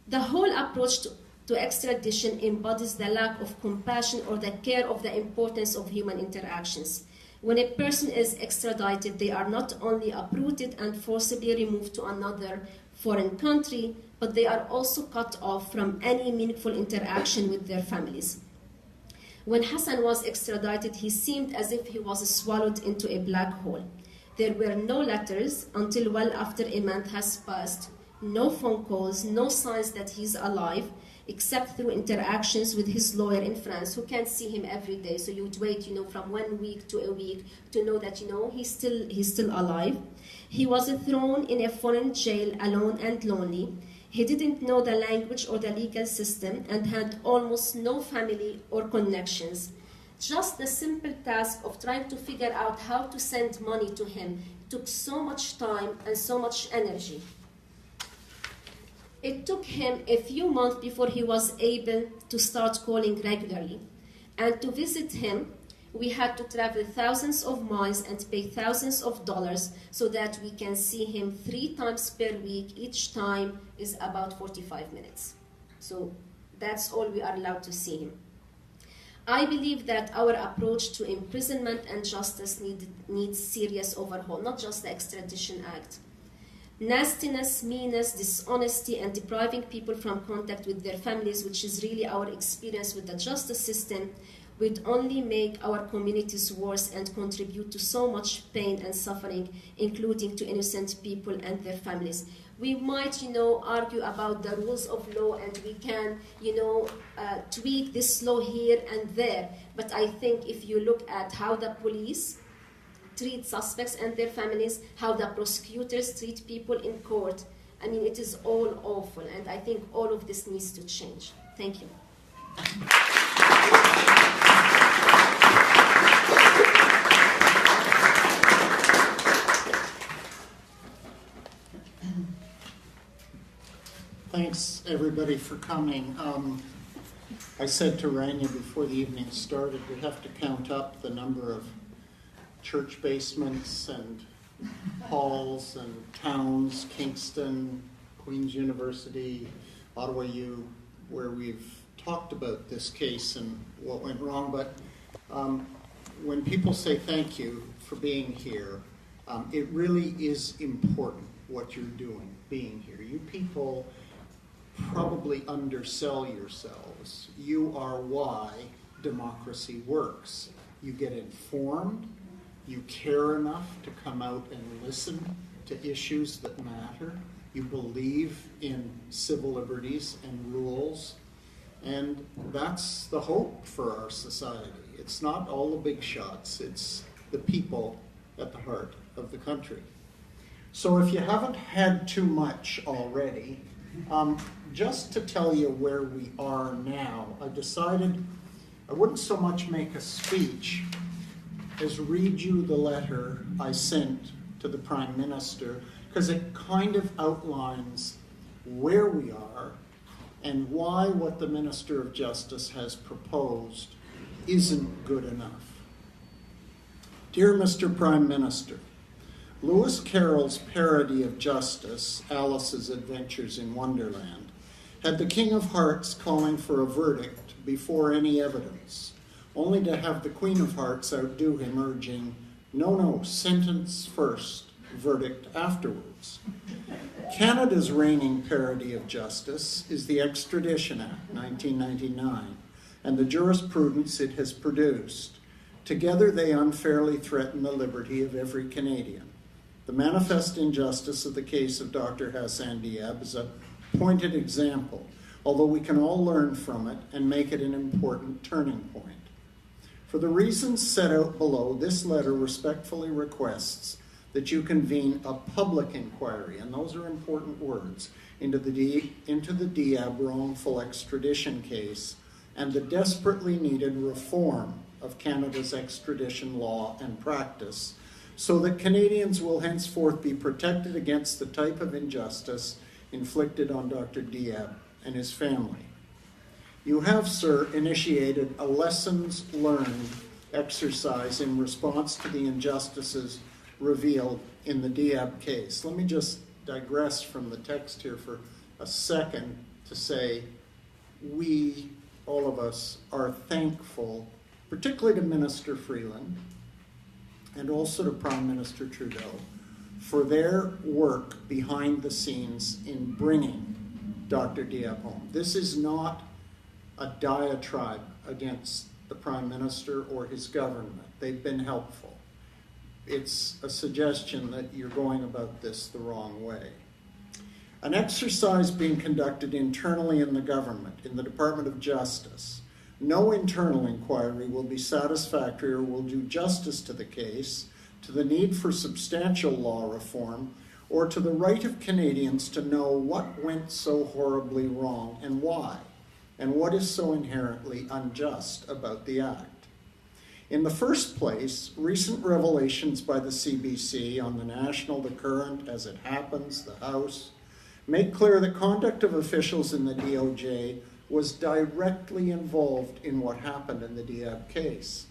The whole approach to extradition embodies the lack of compassion or the care of the importance of human interactions. When a person is extradited, they are not only uprooted and forcibly removed to another foreign country, but they are also cut off from any meaningful interaction with their families. When Hassan was extradited, he seemed as if he was swallowed into a black hole. There were no letters until well after a month has passed, no phone calls, no signs that he's alive. except through interactions with his lawyer in France, who can't see him every day. So you would wait, from 1 week to a week to know that, he's still alive. He was thrown in a foreign jail alone and lonely. He didn't know the language or the legal system and had almost no family or connections. Just the simple task of trying to figure out how to send money to him took so much time and so much energy. It took him a few months before he was able to start calling regularly. And to visit him, we had to travel thousands of miles and pay thousands of dollars so that we can see him 3 times per week. Each time is about 45 minutes. So that's all we are allowed to see him. I believe that our approach to imprisonment and justice needs serious overhaul, not just the Extradition Act. Nastiness, meanness, dishonesty, and depriving people from contact with their families, which is really our experience with the justice system, would only make our communities worse and contribute to so much pain and suffering, including to innocent people and their families. We might, argue about the rules of law, and we can, tweak this law here and there. But I think if you look at how the police treat suspects and their families, how the prosecutors treat people in court, it is all awful. And I think all of this needs to change. Thank you. Thanks, everybody, for coming. I said to Rania before the evening started, we have to count up the number of church basements and halls and towns, Kingston, Queen's University, Ottawa U, where we've talked about this case and what went wrong. But when people say thank you for being here, it really is important what you're doing, being here. You people probably undersell yourselves. You are why democracy works. You get informed, you care enough to come out and listen to issues that matter, you believe in civil liberties and rules, and that's the hope for our society. It's not all the big shots, it's the people at the heart of the country. So if you haven't had too much already, just to tell you where we are now, I decided I wouldn't so much make a speech as read you the letter I sent to the Prime Minister, because it kind of outlines where we are and why what the Minister of Justice has proposed isn't good enough. Dear Mr. Prime Minister, Lewis Carroll's parody of justice, Alice's Adventures in Wonderland, had the King of Hearts calling for a verdict before any evidence, only to have the Queen of Hearts outdo him, urging, no, sentence first, verdict afterwards. Canada's reigning parody of justice is the Extradition Act, 1999, and the jurisprudence it has produced. Together they unfairly threaten the liberty of every Canadian. The manifest injustice of the case of Dr. Hassan Diab is a pointed example, although we can all learn from it and make it an important turning point. For the reasons set out below, this letter respectfully requests that you convene a public inquiry, and those are important words, into the Diab wrongful extradition case and the desperately needed reform of Canada's extradition law and practice, so that Canadians will henceforth be protected against the type of injustice inflicted on Dr. Diab and his family. You have, sir, initiated a lessons learned exercise in response to the injustices revealed in the Diab case. Let me just digress from the text here for a second to say we, all of us, are thankful, particularly to Minister Freeland and also to Prime Minister Trudeau, for their work behind the scenes in bringing Dr. Diab home. This is not a diatribe against the Prime Minister or his government. They've been helpful. It's a suggestion that you're going about this the wrong way. An exercise being conducted internally in the government, in the Department of Justice. No internal inquiry will be satisfactory or will do justice to the case, to the need for substantial law reform, or to the right of Canadians to know what went so horribly wrong and why, and what is so inherently unjust about the act. In the first place, recent revelations by the CBC on the National, the Current, As It Happens, the House, make clear that conduct of officials in the DOJ was directly involved in what happened in the Diab case.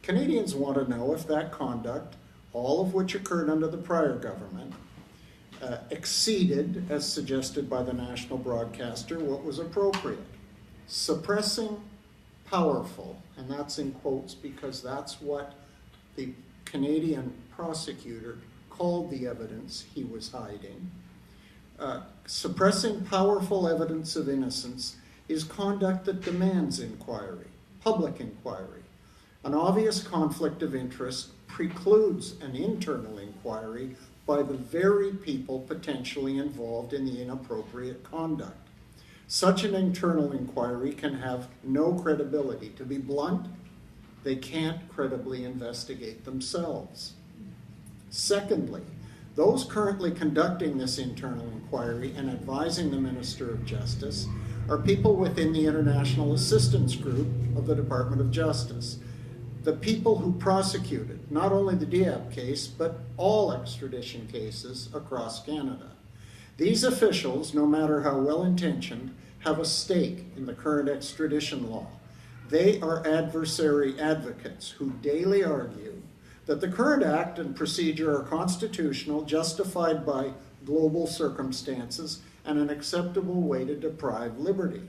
Canadians want to know if that conduct, all of which occurred under the prior government, exceeded, as suggested by the national broadcaster, what was appropriate. Suppressing powerful, and that's in quotes because that's what the Canadian prosecutor called the evidence he was hiding. Suppressing powerful evidence of innocence is conduct that demands inquiry, public inquiry. An obvious conflict of interest precludes an internal inquiry by the very people potentially involved in the inappropriate conduct. Such an internal inquiry can have no credibility. To be blunt, they can't credibly investigate themselves. Secondly, those currently conducting this internal inquiry and advising the Minister of Justice are people within the International Assistance Group of the Department of Justice. The people who prosecuted not only the Diab case, but all extradition cases across Canada. These officials, no matter how well-intentioned, have a stake in the current extradition law. They are adversary advocates who daily argue that the current act and procedure are constitutional, justified by global circumstances, and an acceptable way to deprive liberty.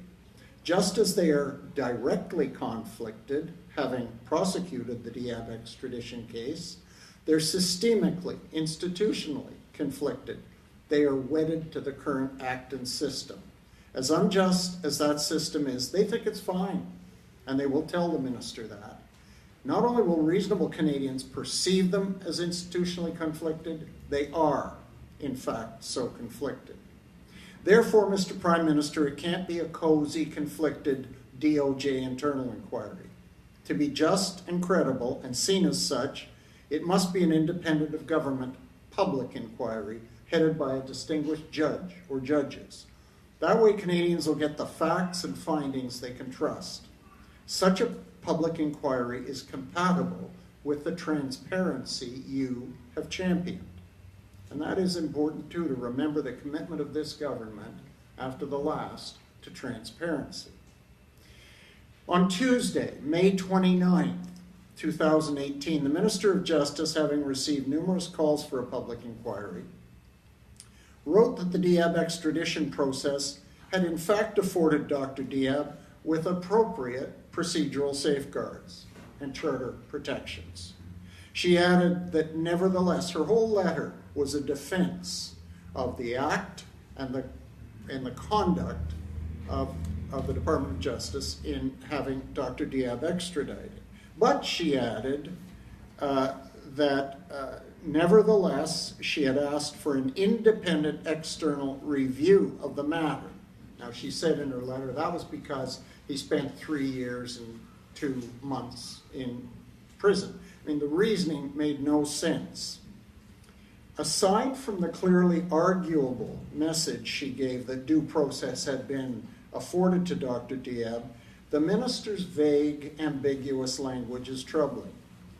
Just as they are directly conflicted, having prosecuted the Diab extradition case, they're systemically, institutionally conflicted. They are wedded to the current act and system. As unjust as that system is, they think it's fine, and they will tell the minister that. Not only will reasonable Canadians perceive them as institutionally conflicted, they are, in fact, so conflicted. Therefore, Mr. Prime Minister, it can't be a cozy, conflicted DOJ internal inquiry. To be just and credible and seen as such, it must be an independent of government public inquiry headed by a distinguished judge or judges. That way Canadians will get the facts and findings they can trust. Such a public inquiry is compatible with the transparency you have championed. And that is important too, to remember the commitment of this government after the last to transparency. On Tuesday, May 29th, 2018, the Minister of Justice, having received numerous calls for a public inquiry, wrote that the Diab extradition process had in fact afforded Dr. Diab with appropriate procedural safeguards and charter protections. She added that nevertheless, her whole letter was a defense of the act and the conduct of the Department of Justice in having Dr. Diab extradited. But she added that nevertheless, she had asked for an independent external review of the matter. Now, she said in her letter that was because he spent 3 years and 2 months in prison. I mean, the reasoning made no sense. Aside from the clearly arguable message she gave that due process had been afforded to Dr. Diab, the minister's vague, ambiguous language is troubling.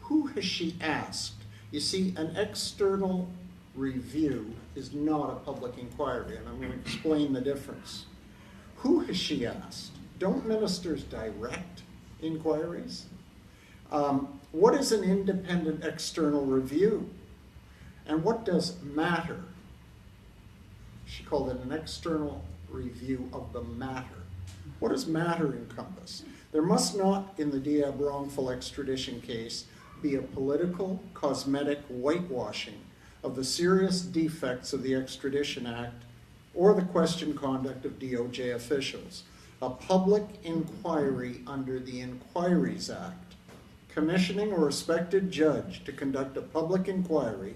Who has she asked? You see, an external review is not a public inquiry, and I'm going to explain the difference. Who has she asked? Don't ministers direct inquiries? What is an independent external review? And what does matter? She called it an external review of the matter. What does matter encompass? There must not, in the Diab wrongful extradition case, be a political, cosmetic whitewashing of the serious defects of the Extradition Act or the questioned conduct of DOJ officials. A public inquiry under the Inquiries Act, commissioning a respected judge to conduct a public inquiry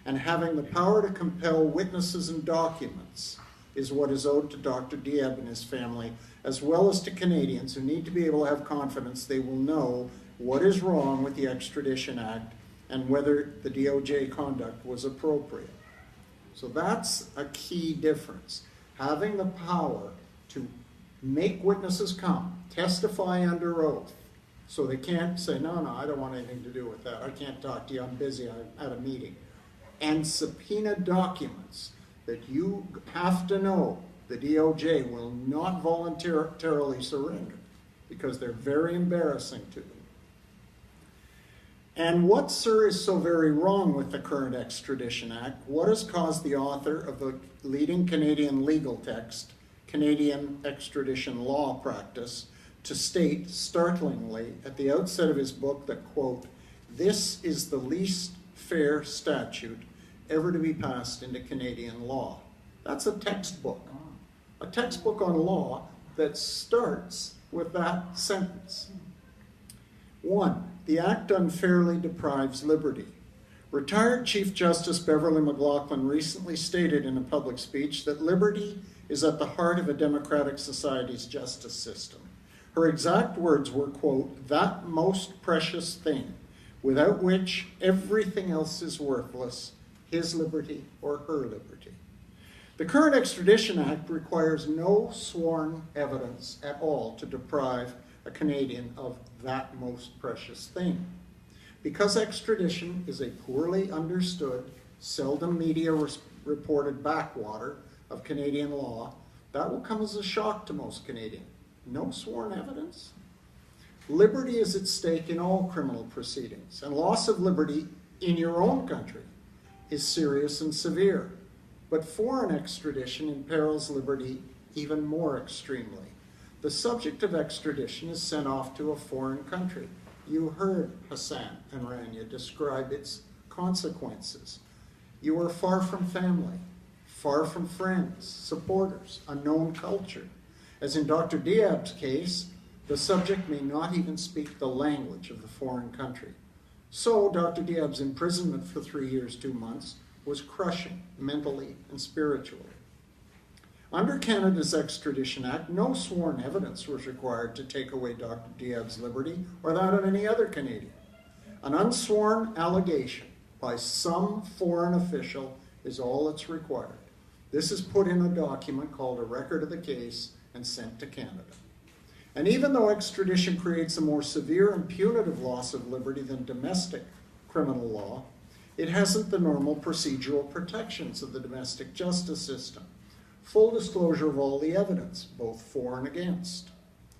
and having the power to compel witnesses and documents is what is owed to Dr. Diab and his family, as well as to Canadians who need to be able to have confidence they will know what is wrong with the Extradition Act and whether the DOJ conduct was appropriate. So that's a key difference. Having the power to make witnesses come, testify under oath, so they can't say, no, I don't want anything to do with that. I can't talk to you, I'm busy, I'm at a meeting. And subpoena documents that you have to know the DOJ will not voluntarily surrender because they're very embarrassing to them. And what, sir, is so very wrong with the current Extradition Act? What has caused the author of the leading Canadian legal text, Canadian Extradition Law Practice, to state startlingly at the outset of his book that, quote, "This is the least fair statute ever to be passed into Canadian law." That's a textbook on law that starts with that sentence. 1. The Act unfairly deprives liberty. Retired Chief Justice Beverly McLaughlin recently stated in a public speech that liberty is at the heart of a democratic society's justice system. Her exact words were, quote, "that most precious thing, without which everything else is worthless, his liberty or her liberty." The current Extradition Act requires no sworn evidence at all to deprive a Canadian of that most precious thing. Because extradition is a poorly understood, seldom media-reported backwater of Canadian law, that will come as a shock to most Canadians. No sworn evidence? Liberty is at stake in all criminal proceedings, and loss of liberty in your own country is serious and severe. But foreign extradition imperils liberty even more extremely. The subject of extradition is sent off to a foreign country. You heard Hassan and Rania describe its consequences. You are far from family, far from friends, supporters, a known culture. As in Dr. Diab's case, the subject may not even speak the language of the foreign country. So Dr. Diab's imprisonment for 3 years, 2 months was crushing mentally and spiritually. Under Canada's Extradition Act, no sworn evidence was required to take away Dr. Diab's liberty or that of any other Canadian. An unsworn allegation by some foreign official is all that's required. This is put in a document called a record of the case and sent to Canada. And even though extradition creates a more severe and punitive loss of liberty than domestic criminal law, it hasn't the normal procedural protections of the domestic justice system. Full disclosure of all the evidence, both for and against.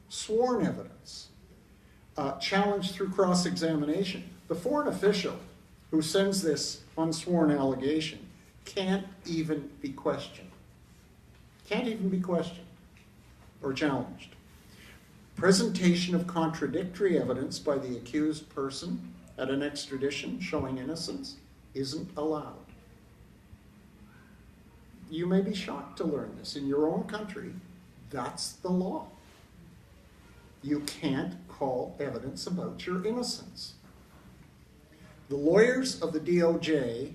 Sworn evidence. Challenged through cross-examination. The foreign official who sends this unsworn allegation can't even be questioned. Can't even be questioned or challenged. Presentation of contradictory evidence by the accused person at an extradition showing innocence isn't allowed. You may be shocked to learn this. In your own country, that's the law. You can't call evidence about your innocence. The lawyers of the DOJ/IAG,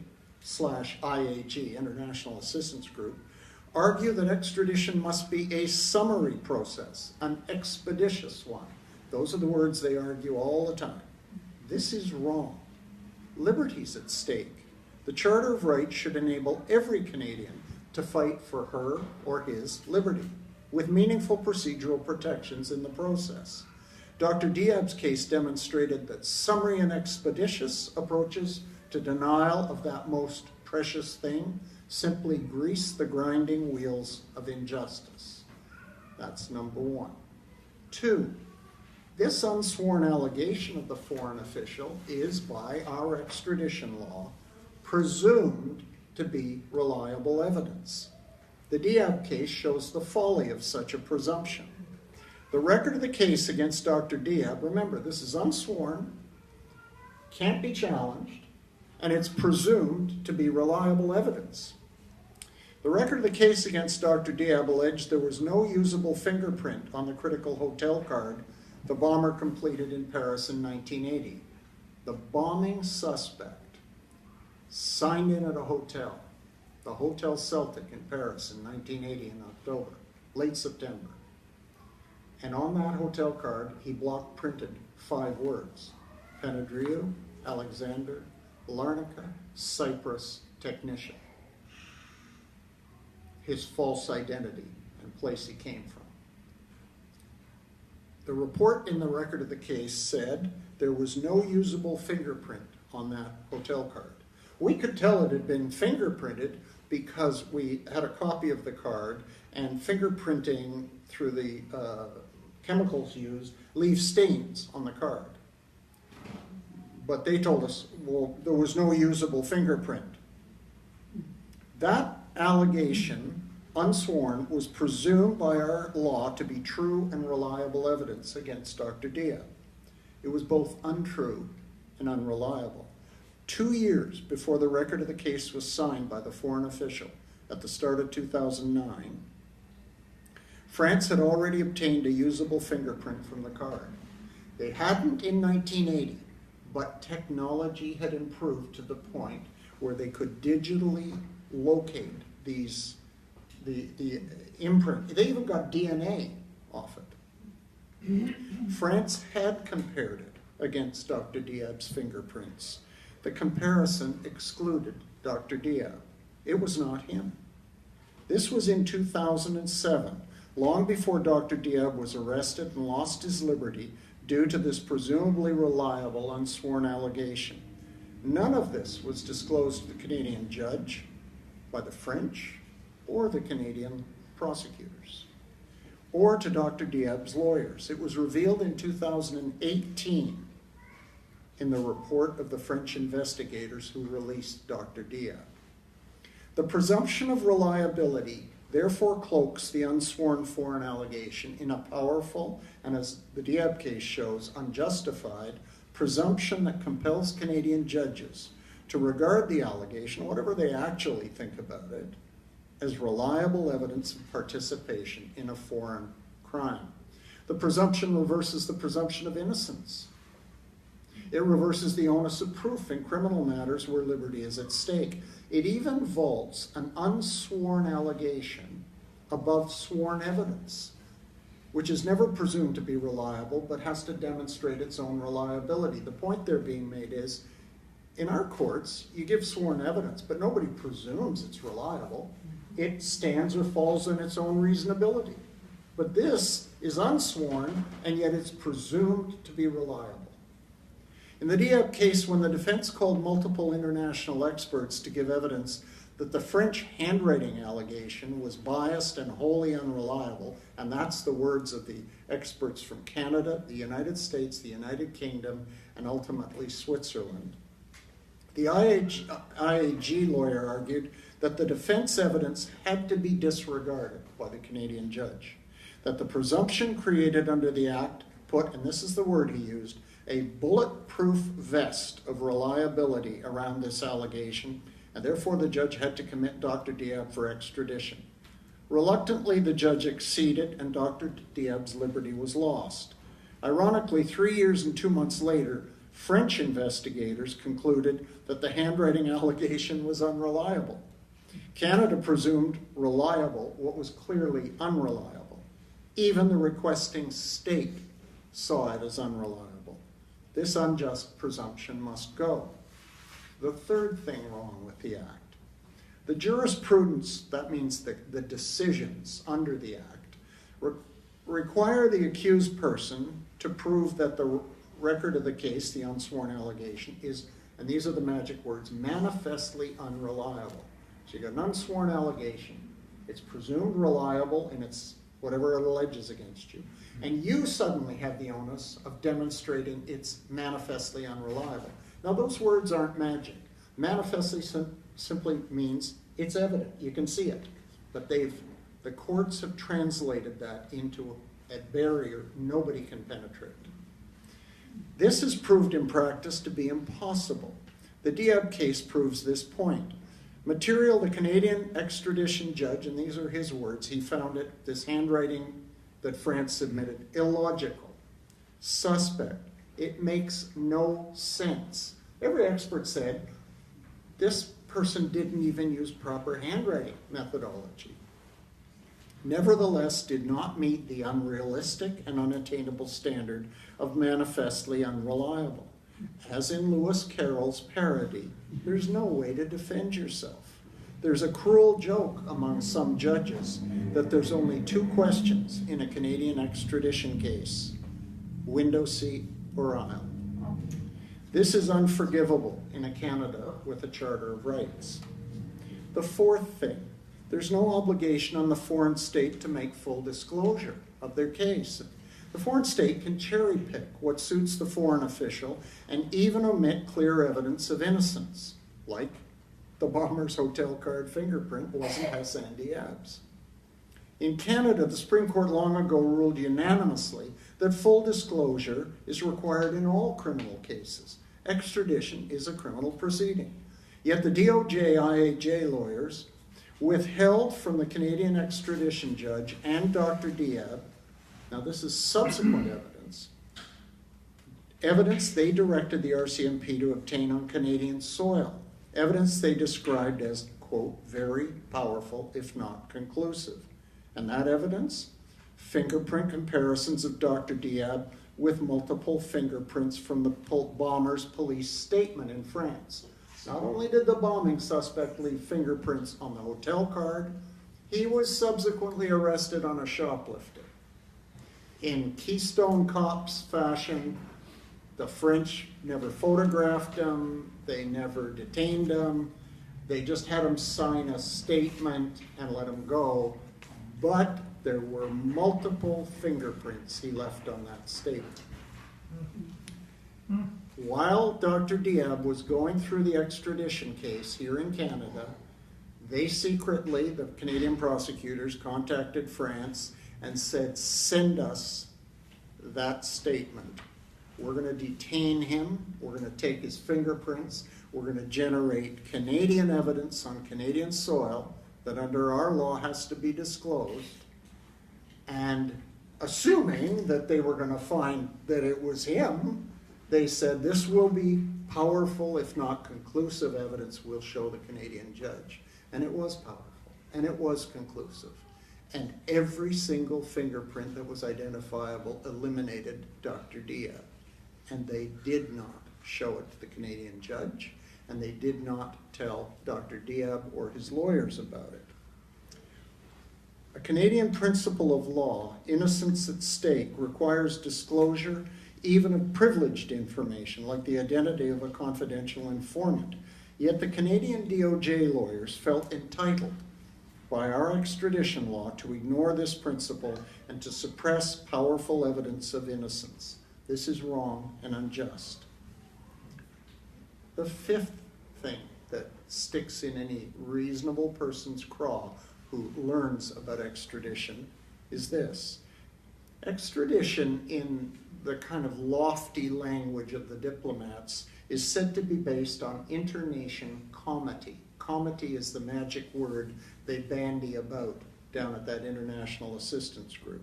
International Assistance Group, argue that extradition must be a summary process, an expeditious one. Those are the words they argue all the time. This is wrong. Liberty's at stake. The Charter of Rights should enable every Canadian to fight for her or his liberty, with meaningful procedural protections in the process. Dr. Diab's case demonstrated that summary and expeditious approaches to denial of that most precious thing simply grease the grinding wheels of injustice. That's number one. 2, this unsworn allegation of the foreign official is, by our extradition law, presumed to be reliable evidence. The Diab case shows the folly of such a presumption. The record of the case against Dr. Diab, remember, this is unsworn, can't be challenged, and it's presumed to be reliable evidence. The record of the case against Dr. Diab alleged there was no usable fingerprint on the critical hotel card the bomber completed in Paris in 1980. The bombing suspect signed in at a hotel the Hotel Celtic in Paris in 1980 in October, late September. And on that hotel card, he block printed 5 words: Penadrillo, Alexander, Larnaca, Cyprus, technician. His false identity and place he came from. The report in the record of the case said there was no usable fingerprint on that hotel card. We could tell it had been fingerprinted because we had a copy of the card, and fingerprinting through the chemicals used leaves stains on the card. But they told us, well, there was no usable fingerprint. That allegation, unsworn, was presumed by our law to be true and reliable evidence against Dr. Diab. It was both untrue and unreliable. 2 years before the record of the case was signed by the foreign official at the start of 2009, France had already obtained a usable fingerprint from the card. They hadn't in 1980, but technology had improved to the point where they could digitally locate the imprint. They even got DNA off it. France had compared it against Dr. Diab's fingerprints. The comparison excluded Dr. Diab. It was not him. This was in 2007, long before Dr. Diab was arrested and lost his liberty due to this presumably reliable, unsworn allegation. None of this was disclosed to the Canadian judge, by the French, or the Canadian prosecutors, or to Dr. Diab's lawyers. It was revealed in 2018 in the report of the French investigators who released Dr. Diab. The presumption of reliability therefore cloaks the unsworn foreign allegation in a powerful, and as the Diab case shows, unjustified presumption that compels Canadian judges to regard the allegation, whatever they actually think about it, as reliable evidence of participation in a foreign crime. The presumption reverses the presumption of innocence. It reverses the onus of proof in criminal matters where liberty is at stake. It even vaults an unsworn allegation above sworn evidence, which is never presumed to be reliable but has to demonstrate its own reliability. The point there being made is, in our courts, you give sworn evidence, but nobody presumes it's reliable. It stands or falls on its own reasonability. But this is unsworn, and yet it's presumed to be reliable. In the Diab case, when the defense called multiple international experts to give evidence that the French handwriting allegation was biased and wholly unreliable, and that's the words of the experts from Canada, the United States, the United Kingdom, and ultimately Switzerland, the IAG lawyer argued that the defense evidence had to be disregarded by the Canadian judge, that the presumption created under the Act put, and this is the word he used, a bulletproof vest of reliability around this allegation, and therefore the judge had to commit Dr. Diab for extradition. Reluctantly, the judge acceded, and Dr. Diab's liberty was lost. Ironically, 3 years and 2 months later, French investigators concluded that the handwriting allegation was unreliable. Canada presumed reliable what was clearly unreliable. Even the requesting state saw it as unreliable. This unjust presumption must go. The third thing wrong with the Act. The jurisprudence, that means the decisions under the Act, require the accused person to prove that the record of the case, the unsworn allegation, is, and these are the magic words, manifestly unreliable. So you got an unsworn allegation, it's presumed reliable, and it's whatever it alleges against you. And you suddenly have the onus of demonstrating it's manifestly unreliable. Now those words aren't magic. Manifestly simply means it's evident, you can see it. But the courts have translated that into a barrier nobody can penetrate. This has proved in practice to be impossible. The Diab case proves this point. Material, the Canadian extradition judge, and these are his words, he found it, this handwriting that France submitted, illogical, suspect. It makes no sense. Every expert said, this person didn't even use proper handwriting methodology. Nevertheless, did not meet the unrealistic and unattainable standard of manifestly unreliable. As in Lewis Carroll's parody, there's no way to defend yourself. There's a cruel joke among some judges that there's only two questions in a Canadian extradition case: window seat or aisle. This is unforgivable in a Canada with a Charter of Rights. The fourth thing, there's no obligation on the foreign state to make full disclosure of their case. The foreign state can cherry pick what suits the foreign official and even omit clear evidence of innocence, like the bomber's hotel card fingerprint wasn't Hassan Diab's. In Canada, the Supreme Court long ago ruled unanimously that full disclosure is required in all criminal cases. Extradition is a criminal proceeding. Yet the DOJ IAJ lawyers withheld from the Canadian extradition judge and Dr. Diab, now this is subsequent evidence they directed the RCMP to obtain on Canadian soil, evidence they described as, quote, very powerful if not conclusive. And that evidence? Fingerprint comparisons of Dr. Diab with multiple fingerprints from the bomber's police statement in France. Not only did the bombing suspect leave fingerprints on the hotel card, he was subsequently arrested on a shoplifting. In Keystone Cops fashion, the French never photographed him, they never detained him, they just had him sign a statement and let him go, but there were multiple fingerprints he left on that statement. While Dr. Diab was going through the extradition case here in Canada, they secretly, the Canadian prosecutors, contacted France and said, send us that statement. We're going to detain him, we're going to take his fingerprints, we're going to generate Canadian evidence on Canadian soil that under our law has to be disclosed, and assuming that they were going to find that it was him, they said this will be powerful, if not conclusive evidence, we'll show the Canadian judge. And it was powerful, and it was conclusive. And every single fingerprint that was identifiable eliminated Dr. Diab. And they did not show it to the Canadian judge, and they did not tell Dr. Diab or his lawyers about it. A Canadian principle of law, innocence at stake, requires disclosure even of privileged information, like the identity of a confidential informant. Yet the Canadian DOJ lawyers felt entitled by our extradition law to ignore this principle and to suppress powerful evidence of innocence. This is wrong and unjust. The fifth thing that sticks in any reasonable person's craw who learns about extradition is this. Extradition, in the kind of lofty language of the diplomats, is said to be based on internation comity. Comity is the magic word they bandy about down at that international assistance group.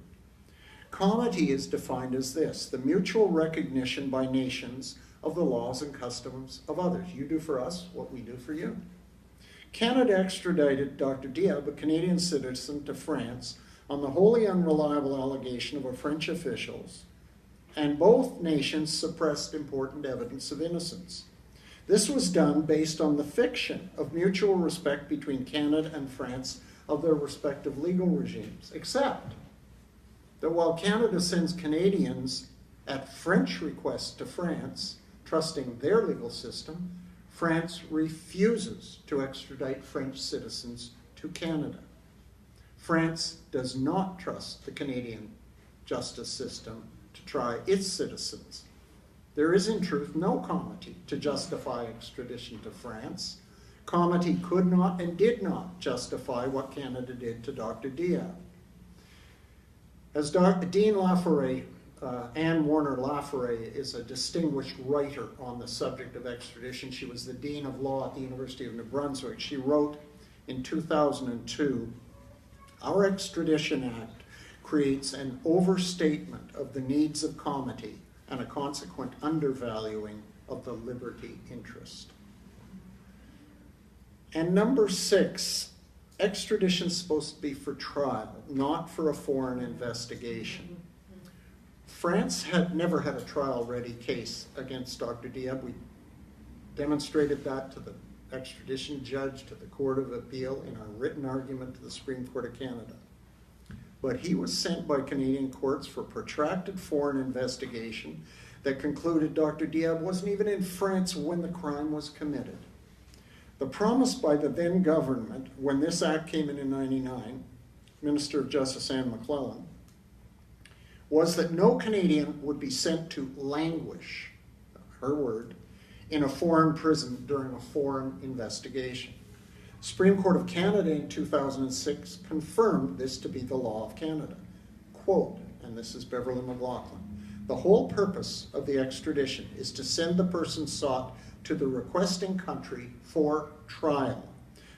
Comity is defined as this: the mutual recognition by nations of the laws and customs of others. You do for us what we do for you. Canada extradited Dr. Diab, a Canadian citizen, to France on the wholly unreliable allegation of a French officials, and both nations suppressed important evidence of innocence. This was done based on the fiction of mutual respect between Canada and France of their respective legal regimes, except that while Canada sends Canadians at French request to France, trusting their legal system, France refuses to extradite French citizens to Canada. France does not trust the Canadian justice system to try its citizens. There is, in truth, no comity to justify extradition to France. Comity could not and did not justify what Canada did to Dr. Diab. As Dean Laforet, Anne Warner Laforet, is a distinguished writer on the subject of extradition. She was the Dean of Law at the University of New Brunswick. She wrote in 2002, "Our Extradition Act creates an overstatement of the needs of comity and a consequent undervaluing of the liberty interest." And number 6, extradition is supposed to be for trial, not for a foreign investigation. France had never had a trial-ready case against Dr. Diab. We demonstrated that to the extradition judge, to the Court of Appeal, in our written argument to the Supreme Court of Canada. But he was sent by Canadian courts for protracted foreign investigation that concluded Dr. Diab wasn't even in France when the crime was committed. The promise by the then government, when this act came in 99, Minister of Justice Anne McClellan, was that no Canadian would be sent to languish, her word, in a foreign prison during a foreign investigation. Supreme Court of Canada in 2006 confirmed this to be the law of Canada. Quote, and this is Beverly McLaughlin, "The whole purpose of the extradition is to send the person sought to the requesting country for trial.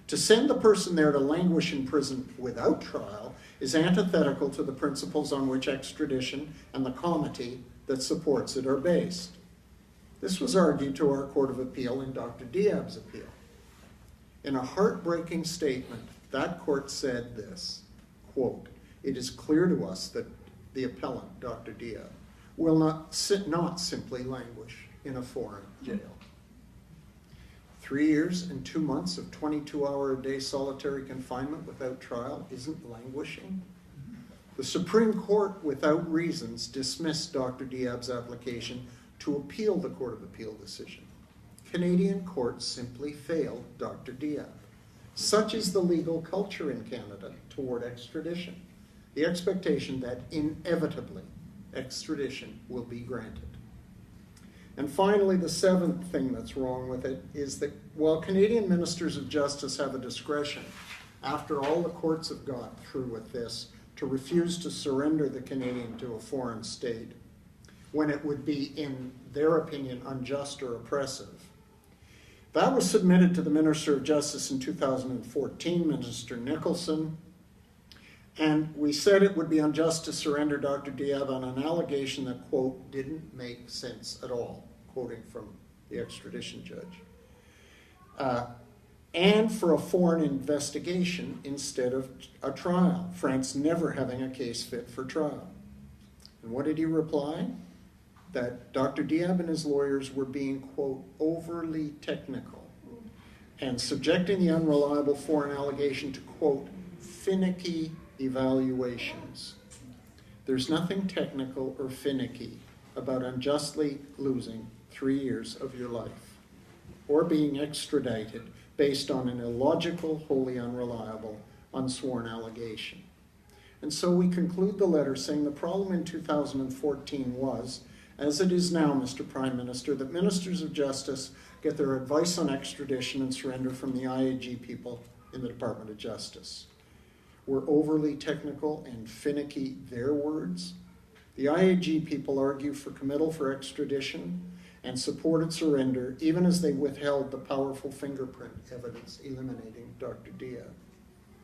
To send the person there to languish in prison without trial is antithetical to the principles on which extradition and the comity that supports it are based." This was argued to our Court of Appeal in Dr. Diab's appeal. In a heartbreaking statement, that court said this, quote, "It is clear to us that the appellant, Dr. Diab, will not simply languish in a foreign jail." 3 years and 2 months of 22-hour-a-day solitary confinement without trial isn't languishing. The Supreme Court, without reasons, dismissed Dr. Diab's application to appeal the Court of Appeal decision. Canadian courts simply failed Dr. Diab. Such is the legal culture in Canada toward extradition, the expectation that inevitably extradition will be granted. And finally, the 7th thing that's wrong with it is that while Canadian ministers of justice have a discretion, after all the courts have got through with this, to refuse to surrender the Canadian to a foreign state, when it would be, in their opinion, unjust or oppressive. That was submitted to the Minister of Justice in 2014, Minister Nicholson, and we said it would be unjust to surrender Dr. Diab on an allegation that, quote, "didn't make sense at all," quoting from the extradition judge, and for a foreign investigation instead of a trial, France never having a case fit for trial. And what did he reply? That Dr. Diab and his lawyers were being, quote, "overly technical," and subjecting the unreliable foreign allegation to, quote, "finicky evaluations." There's nothing technical or finicky about unjustly losing 3 years of your life or being extradited based on an illogical, wholly unreliable, unsworn allegation. And so we conclude the letter saying the problem in 2014 was, as it is now, Mr. Prime Minister, that ministers of justice get their advice on extradition and surrender from the IAG people in the Department of Justice. We're overly technical and finicky, their words. The IAG people argue for committal for extradition and supported surrender, even as they withheld the powerful fingerprint evidence eliminating Dr. Diab.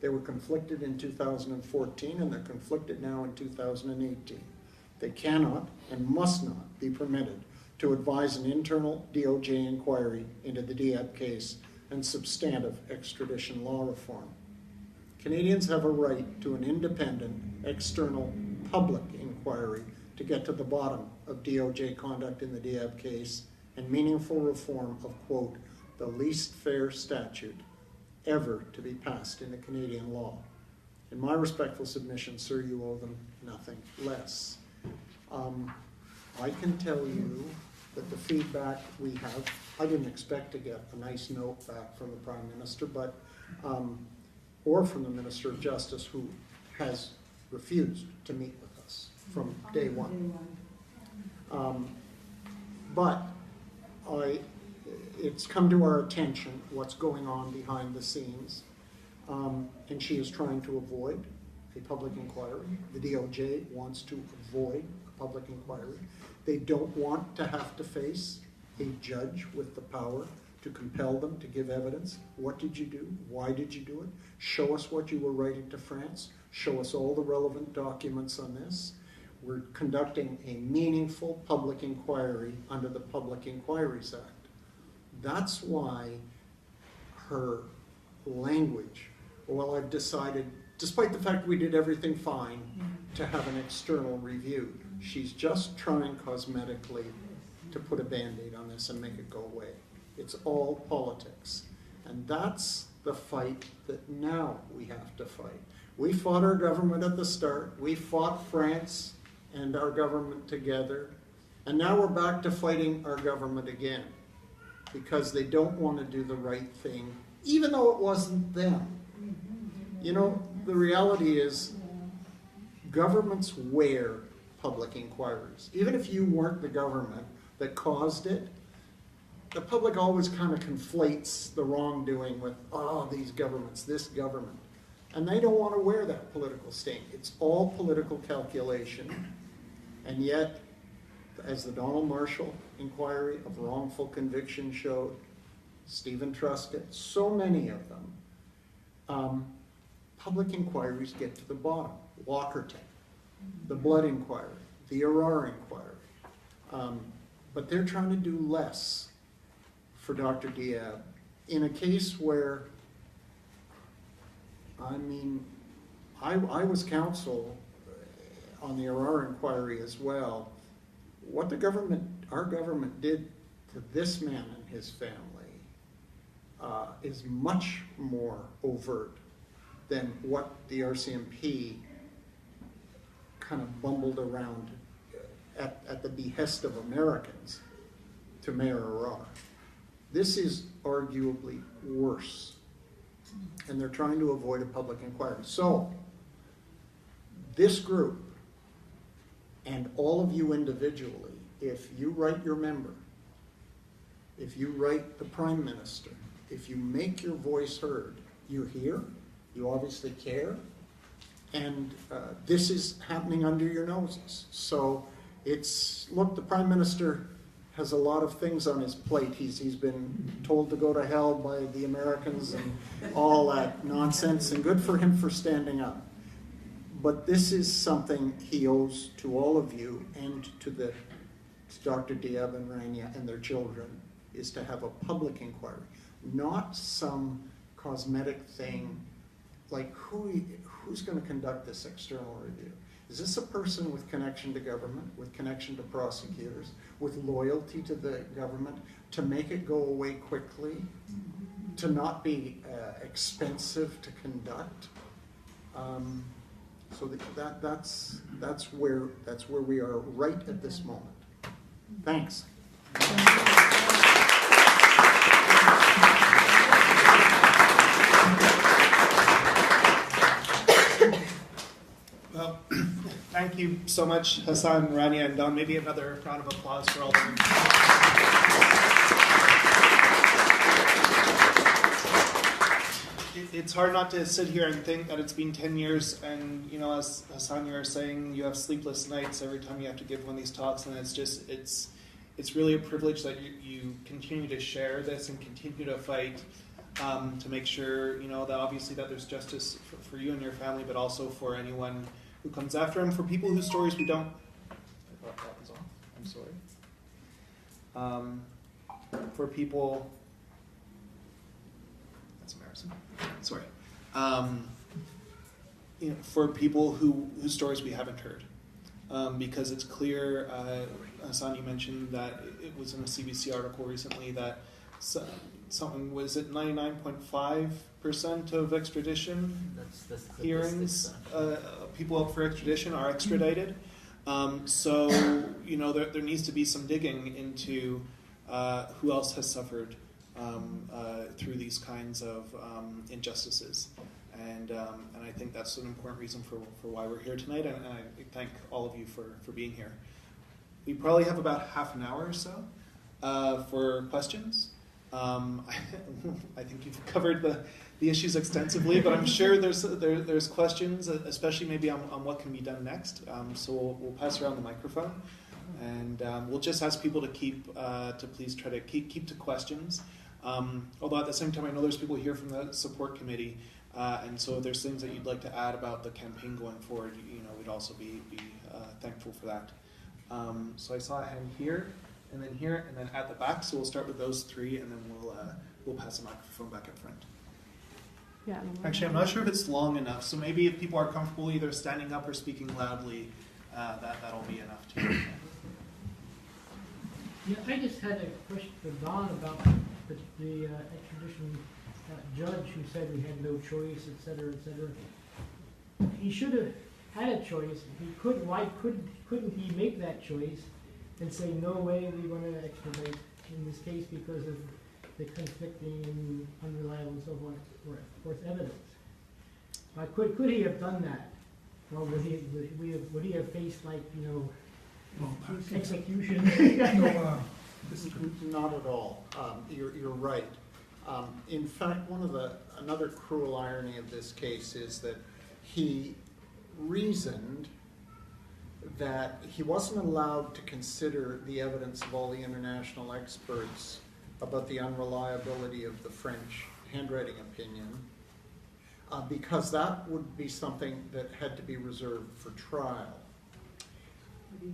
They were conflicted in 2014 and they're conflicted now in 2018. They cannot and must not be permitted to advise an internal DOJ inquiry into the Diab case and substantive extradition law reform. Canadians have a right to an independent, external, public inquiry to get to the bottom of DOJ conduct in the Diab case and meaningful reform of, quote, "the least fair statute ever to be passed into Canadian law." In my respectful submission, sir, you owe them nothing less. I can tell you that the feedback we have, I didn't expect to get a nice note back from the Prime Minister, but or from the Minister of Justice, who has refused to meet with us from day one. But it's come to our attention what's going on behind the scenes, and she is trying to avoid a public inquiry. The DOJ wants to avoid a public inquiry. They don't want to have to face a judge with the power to compel them to give evidence. What did you do? Why did you do it? Show us what you were writing to France. Show us all the relevant documents on this. We're conducting a meaningful public inquiry under the Public Inquiries Act. That's why her language. Well, I've decided, despite the fact we did everything fine, to have an external review. She's just trying cosmetically to put a Band-Aid on this and make it go away. It's all politics. And that's the fight that now we have to fight. We fought our government at the start. We fought France and our government together. And now we're back to fighting our government again because they don't want to do the right thing, even though it wasn't them. You know, the reality is governments wear public inquiries. Even if you weren't the government that caused it, the public always kind of conflates the wrongdoing with, oh, these governments, this government. And they don't want to wear that political stain. It's all political calculation. And yet, as the Donald Marshall inquiry of wrongful conviction showed, Stephen Truscott, so many of them, public inquiries get to the bottom. Walkerton, the Blood inquiry, the Arar inquiry. But they're trying to do less for Dr. Diab in a case where, I mean, I was counsel on the Arar inquiry as well. What the government, our government did to this man and his family is much more overt than what the RCMP kind of bumbled around at the behest of Americans to Mayor Arar. This is arguably worse, and they're trying to avoid a public inquiry. So, this group, and all of you individually, if you write your member, if you write the Prime Minister, if you make your voice heard, you hear, you obviously care, and this is happening under your noses. So it's, look, the Prime Minister has a lot of things on his plate. He's been told to go to hell by the Americans and all that nonsense, and good for him for standing up. But this is something he owes to all of you and to Dr. Diab and Rania and their children, is to have a public inquiry, not some cosmetic thing like who's going to conduct this external review? Is this a person with connection to government, with connection to prosecutors, with loyalty to the government, to make it go away quickly, to not be expensive to conduct? So that's where we are right at this moment. Thanks. Well, thank you so much, Hassan, Rania, and Don. Maybe another round of applause for all of them. It's hard not to sit here and think that it's been 10 years, and you know, as Hassan, you were saying, you have sleepless nights every time you have to give one of these talks, and it's really a privilege that you continue to share this and continue to fight to make sure, you know, that obviously that there's justice for you and your family, but also for anyone who comes after him, for people whose stories we don't. I thought that was off. I'm sorry. For people. That's embarrassing. Sorry. You know, for people whose stories we haven't heard, because it's clear. Hassan, you mentioned that it was in a CBC article recently that something, was it 99.5% of extradition that's hearings, people up for extradition are extradited. So, you know, there needs to be some digging into who else has suffered through these kinds of injustices. And I think that's an important reason for why we're here tonight, and I thank all of you for being here. We probably have about half an hour or so for questions. I think you've covered the issues extensively, but I'm sure there's questions, especially maybe on what can be done next. So we'll pass around the microphone, and we'll just ask people to please try to keep to questions. Although at the same time, I know there's people here from the support committee, and so if there's things that you'd like to add about the campaign going forward, you know, we'd also be thankful for that. So I saw a hand here, and then here, and then at the back. So we'll start with those three, and then we'll pass the microphone back up front. Yeah. Actually, I'm not sure if it's long enough, so maybe if people are comfortable either standing up or speaking loudly, that'll be enough too. Yeah, I just had a question for Don about the extradition judge who said we had no choice, et cetera, et cetera. He should have had a choice. Why couldn't he make that choice and say, no way we're going to extradite in this case because of the conflicting and unreliable and so forth evidence? Could he have done that? Or would he have faced, like, execution? Not at all. You're right. In fact, another cruel irony of this case is that he reasoned that he wasn't allowed to consider the evidence of all the international experts about the unreliability of the French handwriting opinion, because that would be something that had to be reserved for trial.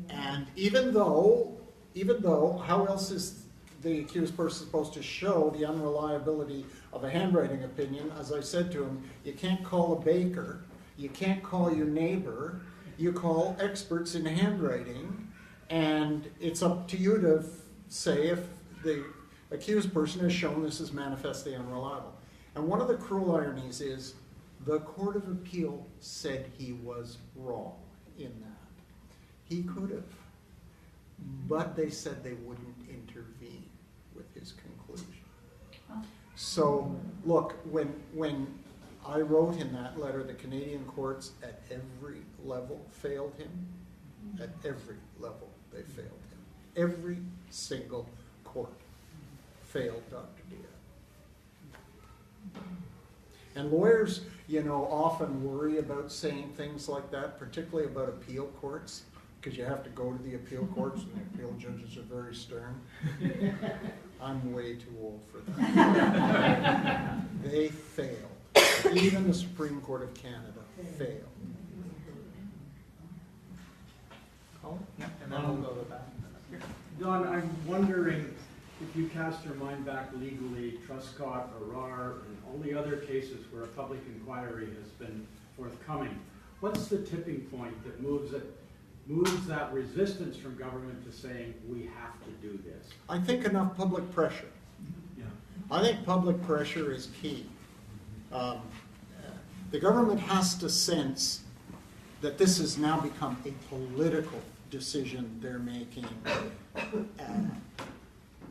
And even though, how else is the accused person supposed to show the unreliability of a handwriting opinion? As I said to him, you can't call a baker, you can't call your neighbor, you call experts in handwriting, and it's up to you to say if the accused person has shown this is manifestly unreliable. And one of the cruel ironies is the Court of Appeal said he was wrong in that. He could have, but they said they wouldn't intervene with his conclusion. So, look, when I wrote in that letter, the Canadian courts at every level failed him. At every level, they failed him. Every single court failed Dr. Diab. And lawyers, often worry about saying things like that, particularly about appeal courts, because you have to go to the appeal courts, and the appeal judges are very stern. I'm way too old for that. They failed. Even the Supreme Court of Canada failed. Yeah, and then we'll go to the back. Don, I'm wondering if you cast your mind back legally, Truscott, Arar, and all the other cases where a public inquiry has been forthcoming, what's the tipping point that moves that resistance from government to saying we have to do this? I think enough public pressure. Yeah. I think public pressure is key. The government has to sense that this has now become a political decision they're making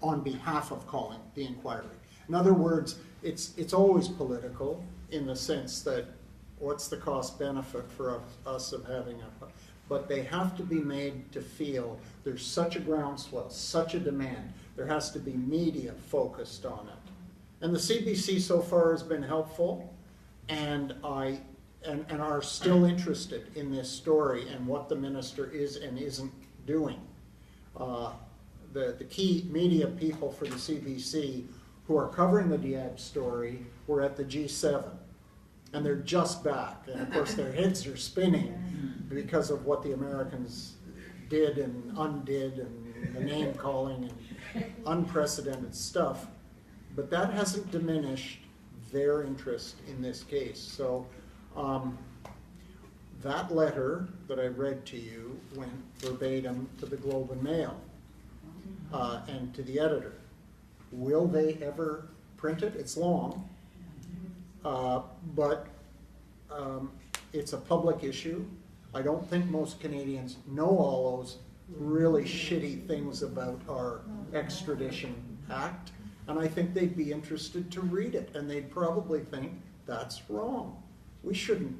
on behalf of calling the inquiry. In other words, it's always political in the sense that what's the cost benefit for us of having but they have to be made to feel there's such a groundswell, such a demand. There has to be media focused on it. And the CBC so far has been helpful, and are still interested in this story and what the minister is and isn't doing. The key media people for the CBC who are covering the Diab story were at the G7, and they're just back. And of course their heads are spinning because of what the Americans did and undid and the name calling and unprecedented stuff. But that hasn't diminished their interest in this case. So that letter that I read to you went verbatim to the Globe and Mail and to the editor. Will they ever print it? It's long, but it's a public issue. I don't think most Canadians know all those really shitty things about our extradition act, and I think they'd be interested to read it, and they'd probably think that's wrong. We shouldn't.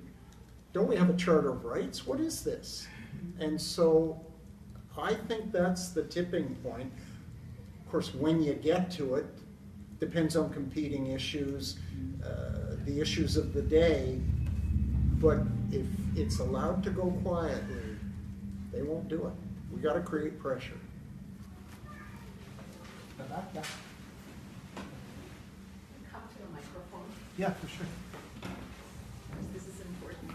Don't we have a Charter of Rights? What is this? And so I think that's the tipping point. Of course, when you get to it, depends on competing issues, the issues of the day, but if it's allowed to go quietly, they won't do it. We got to create pressure. Capture a microphone. Yeah, for sure. This is important.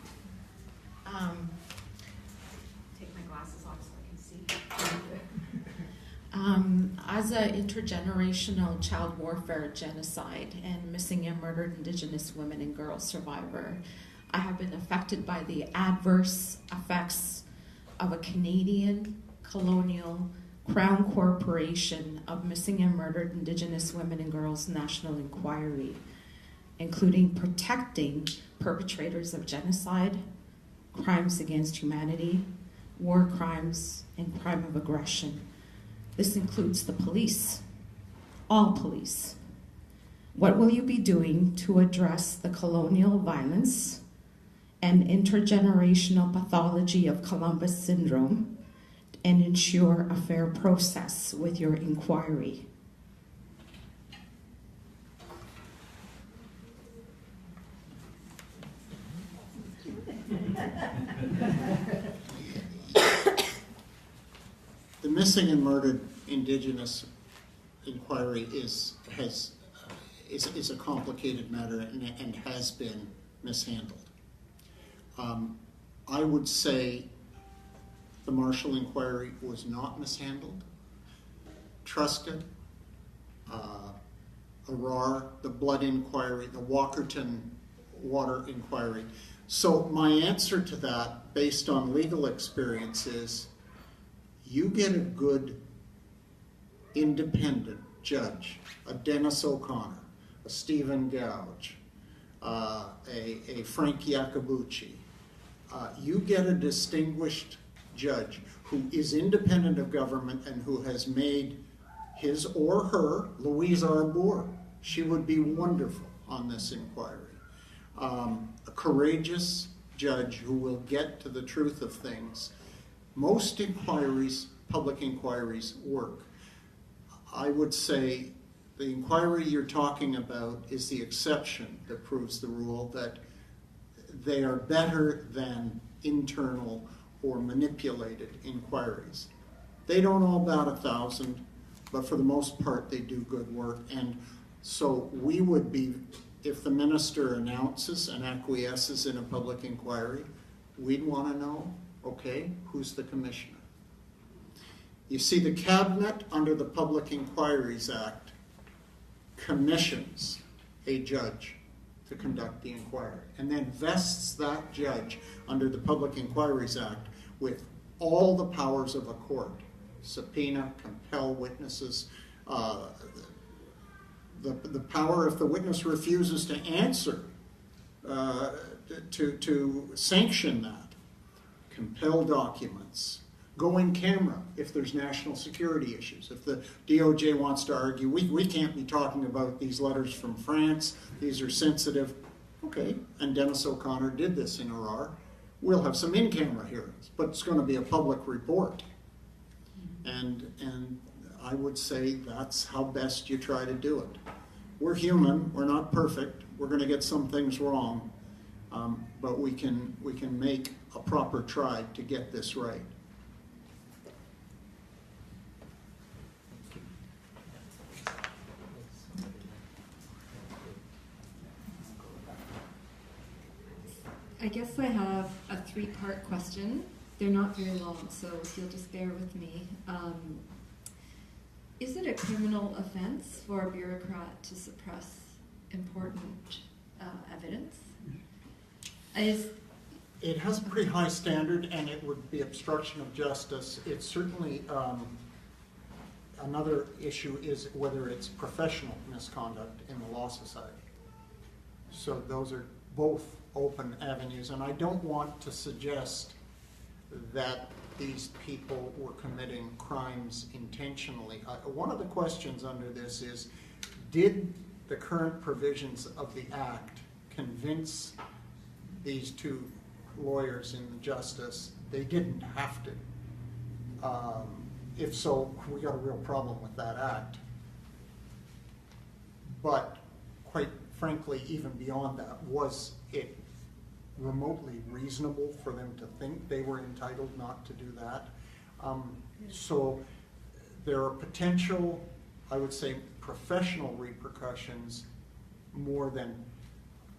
Take my glasses off so I can see. As an intergenerational child warfare, genocide, and missing and murdered Indigenous women and girls survivor, I have been affected by the adverse effects of a Canadian colonial Crown Corporation of Missing and Murdered Indigenous Women and Girls National Inquiry, including protecting perpetrators of genocide, crimes against humanity, war crimes, and crime of aggression. This includes the police, all police. What will you be doing to address the colonial violence and intergenerational pathology of Columbus syndrome and ensure a fair process with your inquiry? The missing and murdered Indigenous inquiry is a complicated matter and has been mishandled. I would say the Marshall inquiry was not mishandled. Truscott, Arar, the blood inquiry, the Walkerton water inquiry. So my answer to that, based on legal experience, is you get a good independent judge, a Dennis O'Connor, a Stephen Gouge, a Frank Iacobucci. You get a distinguished judge who is independent of government and who has made his or her, Louise Arbour, she would be wonderful on this inquiry. A courageous judge who will get to the truth of things. Most inquiries, public inquiries, work. I would say the inquiry you're talking about is the exception that proves the rule, that they are better than internal or manipulated inquiries. They don't all bat 1,000, but for the most part they do good work. And so we would be, if the minister announces and acquiesces in a public inquiry, we'd want to know, okay, who's the commissioner? You see, the cabinet under the Public Inquiries Act commissions a judge to conduct the inquiry and then vests that judge under the Public Inquiries Act with all the powers of a court: subpoena, compel witnesses, the power, if the witness refuses to answer, to sanction that, compel documents, go in camera if there's national security issues. If the DOJ wants to argue, we can't be talking about these letters from France, these are sensitive, okay, and Dennis O'Connor did this in Arar. We'll have some in-camera hearings, but it's going to be a public report. And I would say that's how best you try to do it. We're human, we're not perfect, we're going to get some things wrong, but we can make a proper try to get this right. I guess I have a three-part question. They're not very long, so if you'll just bear with me. Is it a criminal offense for a bureaucrat to suppress important evidence? It has a pretty high standard, and it would be obstruction of justice. It's certainly another issue is whether it's professional misconduct in the Law Society. So those are both open avenues, and I don't want to suggest that these people were committing crimes intentionally. One of the questions under this is, did the current provisions of the Act convince these two lawyers in the justice they didn't have to? If so, we got a real problem with that Act. But quite frankly, even beyond that, was it remotely reasonable for them to think they were entitled not to do that? So there are potential, I would say, professional repercussions more than,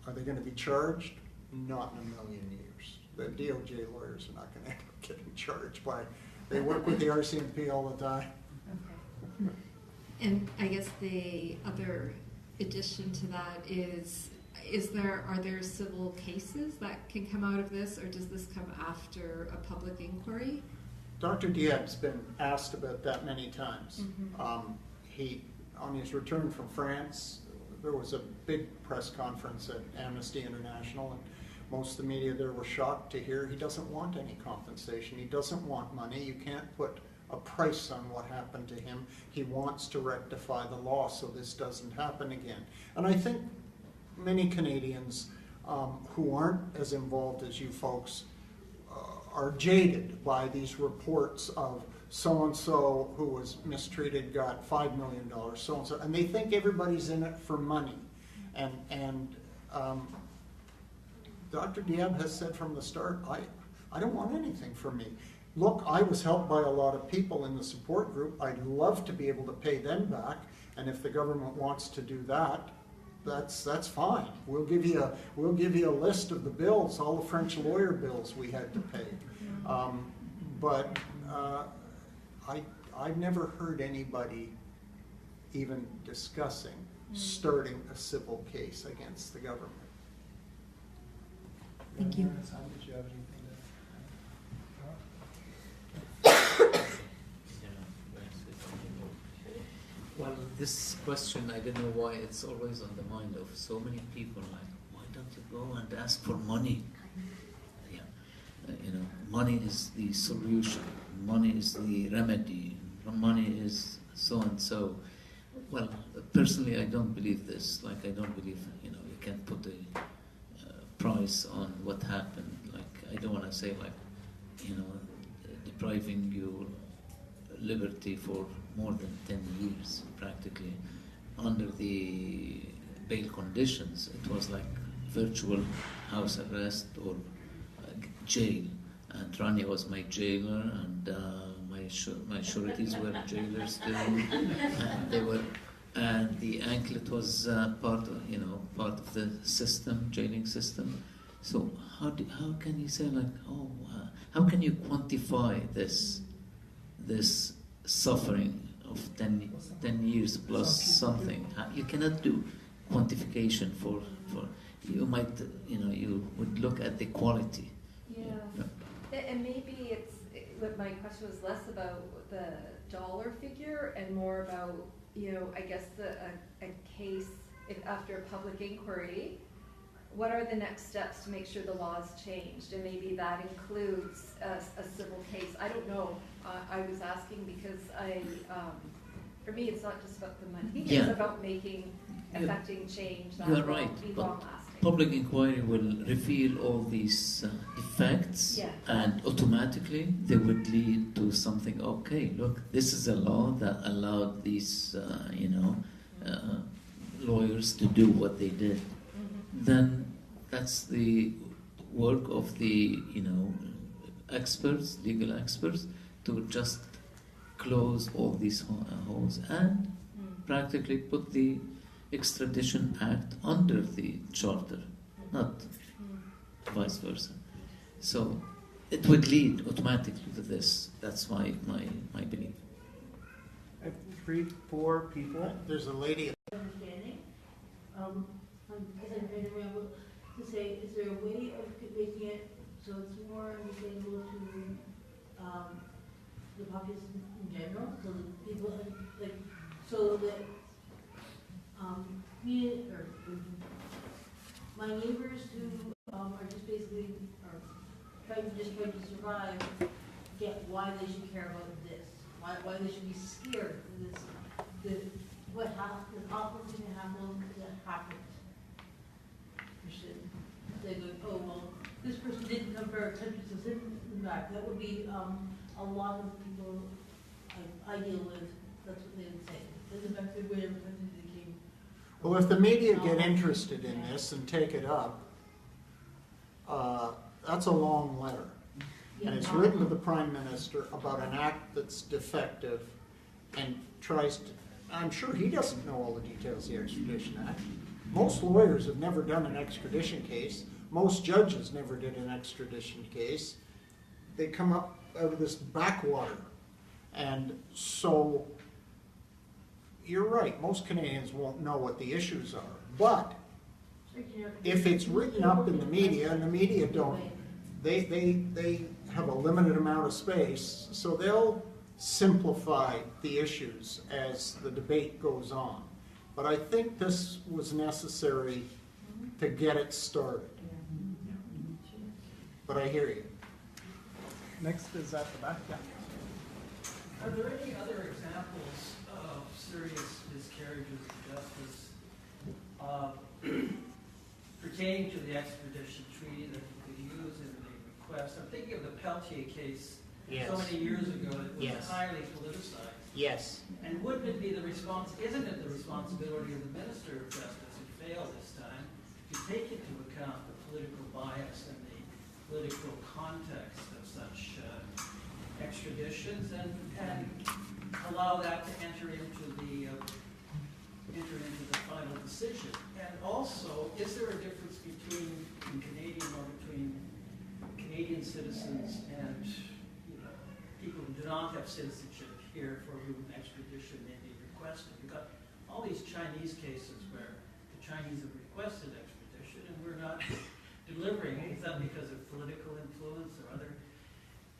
are they going to be charged? Not in a million years. The DOJ lawyers are not going to end up getting charged by, they work with the RCMP all the time. Okay. And I guess the other addition to that are there civil cases that can come out of this, or does this come after a public inquiry? Dr. Diab's been asked about that many times. He, on his return from France, there was a big press conference at Amnesty International, and most of the media there were shocked to hear he doesn't want any compensation. He doesn't want money. You can't put a price on what happened to him. He wants to rectify the law so this doesn't happen again. And I think many Canadians who aren't as involved as you folks are jaded by these reports of so-and-so who was mistreated got $5 million, so-and-so, and they think everybody's in it for money. And Dr. Diab has said from the start, I don't want anything from me. Look, I was helped by a lot of people in the support group. I'd love to be able to pay them back, and if the government wants to do that, that's fine. We'll give you a list of the bills, all the French lawyer bills we had to pay. But I've never heard anybody even discussing starting a civil case against the government. Thank you. Hassan, did you have anything Well, this question, I don't know why it's always on the mind of so many people. Like, why don't you go and ask for money? Yeah, money is the solution. Money is the remedy. Money is so and so. Well, personally, I don't believe this. Like, I don't believe you can put a price on what happened. Like, I don't want to say depriving you liberty for more than 10 years, practically, under the bail conditions. It was like virtual house arrest or jail. And Rania was my jailer, and my sureties were jailers too. And the anklet was part of the system, jailing system. So how can you say how can you quantify this suffering of 10 years plus something? You cannot do quantification for you might you would look at the quality. Yeah. And maybe my question was less about the dollar figure and more about I guess a case if after a public inquiry, what are the next steps to make sure the law is changed? And maybe that includes a civil case. I don't know. I was asking because for me, it's not just about the money. Yeah. It's about affecting change that You're will right, be but long-lasting. public inquiry will reveal all these effects, Yeah. and automatically they would lead to something. Okay, look, this is a law that allowed these, lawyers to do what they did. Then that's the work of the experts, legal experts, to just close all these holes and practically put the Extradition Act under the Charter, not vice versa. So it would lead automatically to this. That's my belief. I have 3-4 people. There's a lady. Understanding. As I'm trying to remember to say, is there a way of making it so it's more understandable to the population in general, so that people so that my neighbors who are just basically trying to survive get why they should care about this, why they should be scared of this, what happened, the awful thing that happened. They go, oh well, this person didn't come to our country, so send them back. That would be a lot of people I deal with. That's what they would say. Doesn't matter whatever country they came. Well, if the media get interested in this and take it up, that's a long letter. And it's written to the Prime Minister about an act that's defective and tries to, I'm sure he doesn't know all the details of the Extradition Act. Most lawyers have never done an extradition case. Most judges never did an extradition case. They come up out of this backwater. And so you're right, most Canadians won't know what the issues are. But if it's written up in the media, and the media don't, they have a limited amount of space, so they'll simplify the issues as the debate goes on. But I think this was necessary to get it started. But I hear you. Next is at the back. Yeah. Are there any other examples of serious miscarriages of justice pertaining to the extradition treaty that you could use in the request? I'm thinking of the Peltier case so many years ago. It was highly politicized. Yes. And wouldn't it be isn't it the responsibility of the Minister of Justice who failed this time to take into account the political bias and the political context of such extraditions and allow that to enter into the final decision? And also, is there a difference between Canadian citizens and people who do not have citizenship here for whom extradition may be requested? We've got all these Chinese cases where the Chinese have requested extradition and we're not delivering. Is that because of political influence or other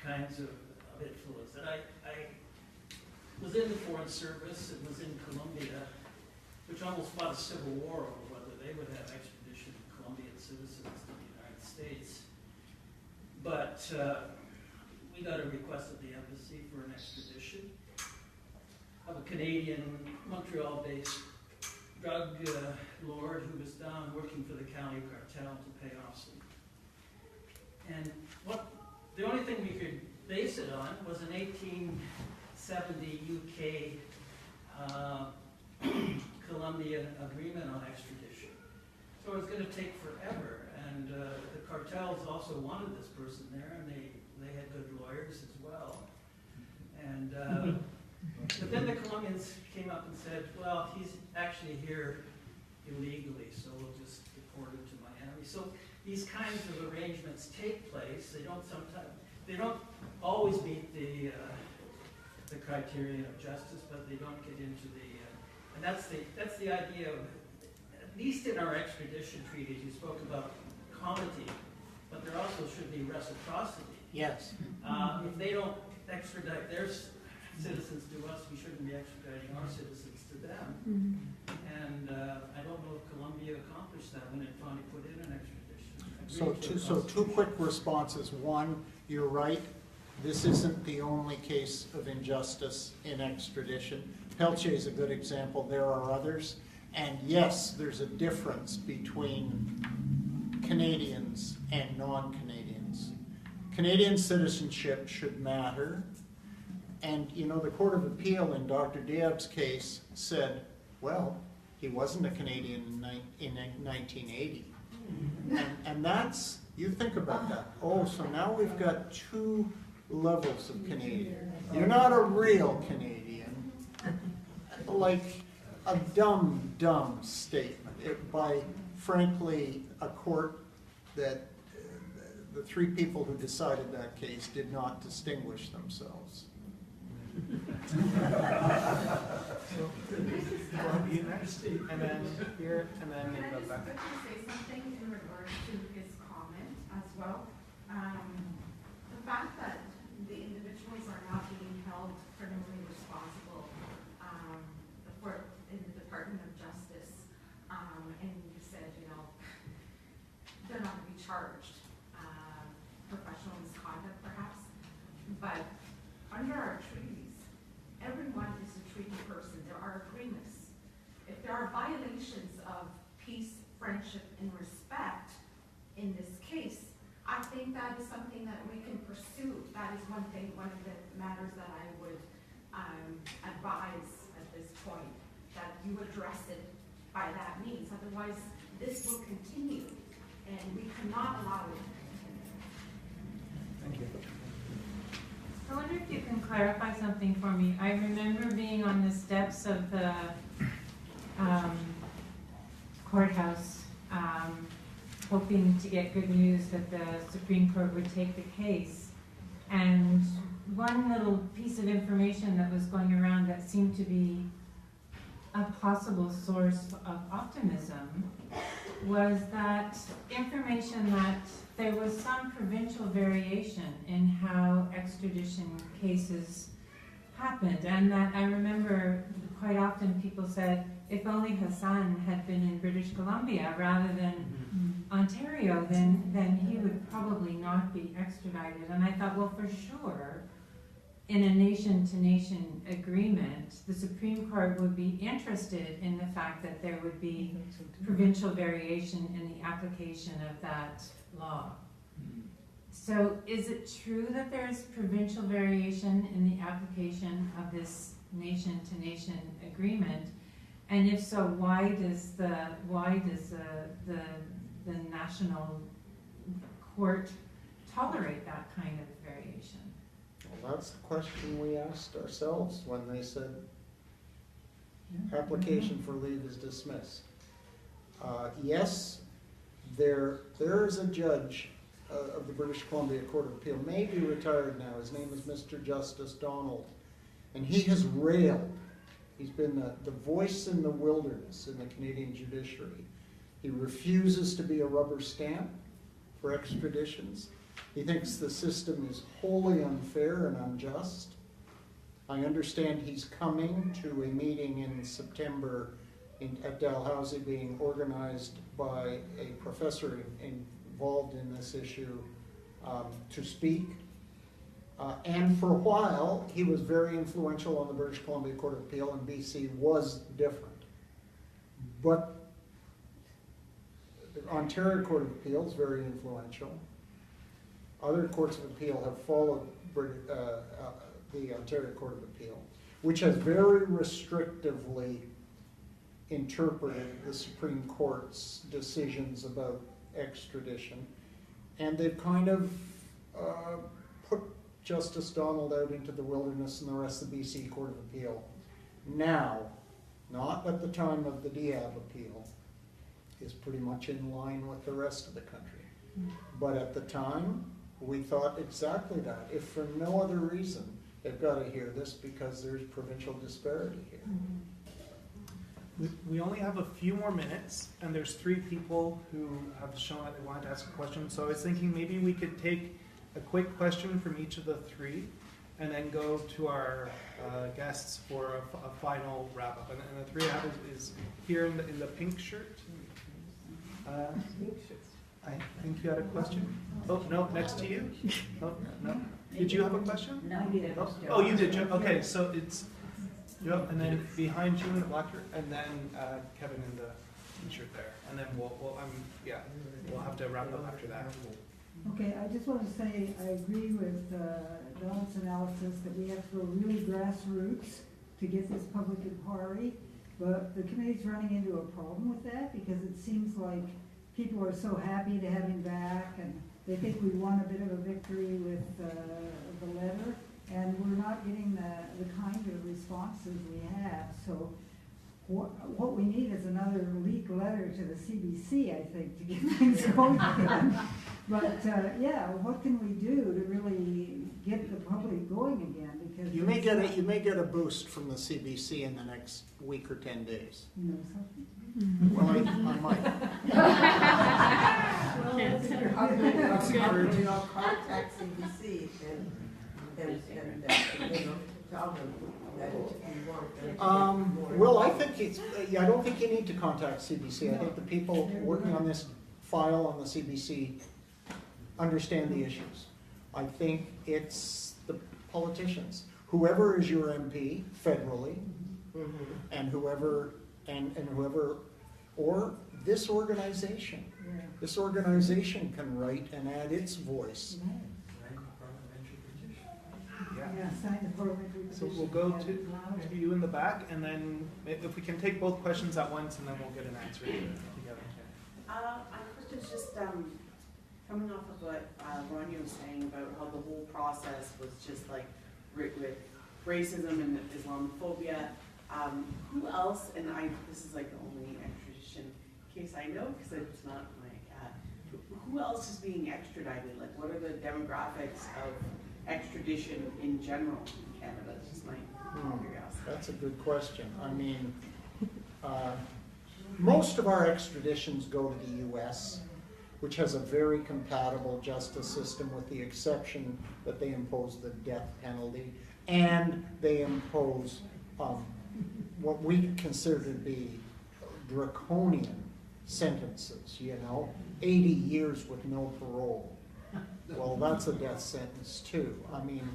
kinds of influence? And I was in the Foreign Service and was in Colombia, which almost fought a civil war over whether they would have extradition of Colombian citizens to the United States. But we got a request at the embassy for an extradition of a Canadian, Montreal-based drug lord who was down working for the Cali cartel to pay off some. And the only thing we could base it on was an 1870 UK Colombian agreement on extradition. So it was going to take forever, and the cartels also wanted this person there, and they had good lawyers as well. And but then the Colombians came up and said, well, he's actually here illegally, so we'll just deport him to Miami. So these kinds of arrangements take place. They don't always meet the criterion of justice, but they don't get into and that's the idea of, at least in our extradition treaties, you spoke about comity, but there also should be reciprocity. Yes. If they don't extradite their citizens to us, we shouldn't be extraditing our citizens to them. And I don't know if Colombia accomplished that when it finally put in an extradition. So two quick responses. One, you're right. This isn't the only case of injustice in extradition. Peltier is a good example. There are others. And yes, there's a difference between Canadians and non-Canadians. Canadian citizenship should matter. And, the Court of Appeal in Dr. Diab's case said, well, he wasn't a Canadian in 1980. And that's, you think about that. Oh, so now we've got two levels of Canadian. You're not a real Canadian. Like a dumb statement by, frankly, a court that the three people who decided that case did not distinguish themselves. And then here, and then in the back. I'd like to say something in regards to his comment as well. The fact that the individuals are not being held criminally responsible in the Department of Justice, and you said, they're not going to be charged professional misconduct, perhaps, but under our treaties, everyone is a treaty person. There are agreements. If there are violations of peace, friendship, and respect in this case, I think that is something that we can pursue. That is one of the matters that I would advise at this point, that you address it by that means. Otherwise, this will continue, and we cannot allow it. Thank you. I wonder if you can clarify something for me. I remember being on the steps of the courthouse, hoping to get good news that the Supreme Court would take the case. And one little piece of information that was going around that seemed to be a possible source of optimism was that information that there was some provincial variation in how extradition cases happened, and that I remember quite often people said, if only Hassan had been in British Columbia rather than Ontario, then he would probably not be extradited. And I thought, well, for sure, in a nation-to-nation agreement, the Supreme Court would be interested in the fact that there would be provincial variation in the application of that law. So is it true that there's provincial variation in the application of this nation-to-nation agreement? And if so, why does the national court tolerate that kind of variation? Well, that's the question we asked ourselves when they said application for leave is dismissed. Yes, there is a judge of the British Columbia Court of Appeal, maybe retired now. His name is Mr. Justice Donald, and he has railed. He's been the voice in the wilderness in the Canadian judiciary. He refuses to be a rubber stamp for extraditions. He thinks the system is wholly unfair and unjust. I understand he's coming to a meeting in September at Dalhousie being organized by a professor involved in this issue to speak. And for a while, he was very influential on the British Columbia Court of Appeal, and BC was different. But the Ontario Court of Appeal is very influential. Other courts of appeal have followed the Ontario Court of Appeal, which has very restrictively interpreted the Supreme Court's decisions about extradition. And they've kind of put Justice Donald out into the wilderness and the rest of the BC Court of Appeal. Now, not at the time of the Diab appeal, is pretty much in line with the rest of the country. But at the time, we thought exactly that. If for no other reason, they've got to hear this because there's provincial disparity here. We only have a few more minutes, and there's 3 people who have shown that they wanted to ask a question. So I was thinking maybe we could take a quick question from each of the 3, and then go to our guests for a final wrap-up. And the 3 I have is here in the pink shirt. I think you had a question. Oh, no, next to you. Oh, no. Did you have a question? No, I did. Oh, you did. Okay, so it's Joe, and then behind you in the black shirt, and then Kevin in the t-shirt there, and then we'll have to wrap up after that. Okay, I just want to say I agree with Don's analysis that we have to go really grassroots to get this public inquiry, but the committee's running into a problem with that because it seems like people are so happy to have him back and they think we won a bit of a victory with the letter, and we're not getting the kind of responses we have. So what we need is another leak letter to the CBC, I think, to get things going again. But what can we do to really get the public going again? Because you may get a boost from the CBC in the next week or 10 days. You know something. Well, I might. Well, contact CBC and tell them that you want. Well, I think I don't think you need to contact CBC. I think the people working on this file on the CBC understand the issues. I think it's the politicians, whoever is your MP federally, and whoever, or this organization. Yeah. This organization can write and add its voice. Yeah, sign the parliamentary So petition. we'll go to you in the back, and then if we can take both questions at once, and then we'll get an answer together. My question is just coming off of what Rania was saying about how the whole process was just like with racism and Islamophobia. Who else, and this is like the only extradition case I know because it's not my who else is being extradited? Like, what are the demographics of extradition in general in Canada? That's just my curiosity. That's a good question. I mean, Most of our extraditions go to the U.S., which has a very compatible justice system, with the exception that they impose the death penalty, and they impose what we consider to be draconian sentences, 80 years with no parole. Well, that's a death sentence too. I mean,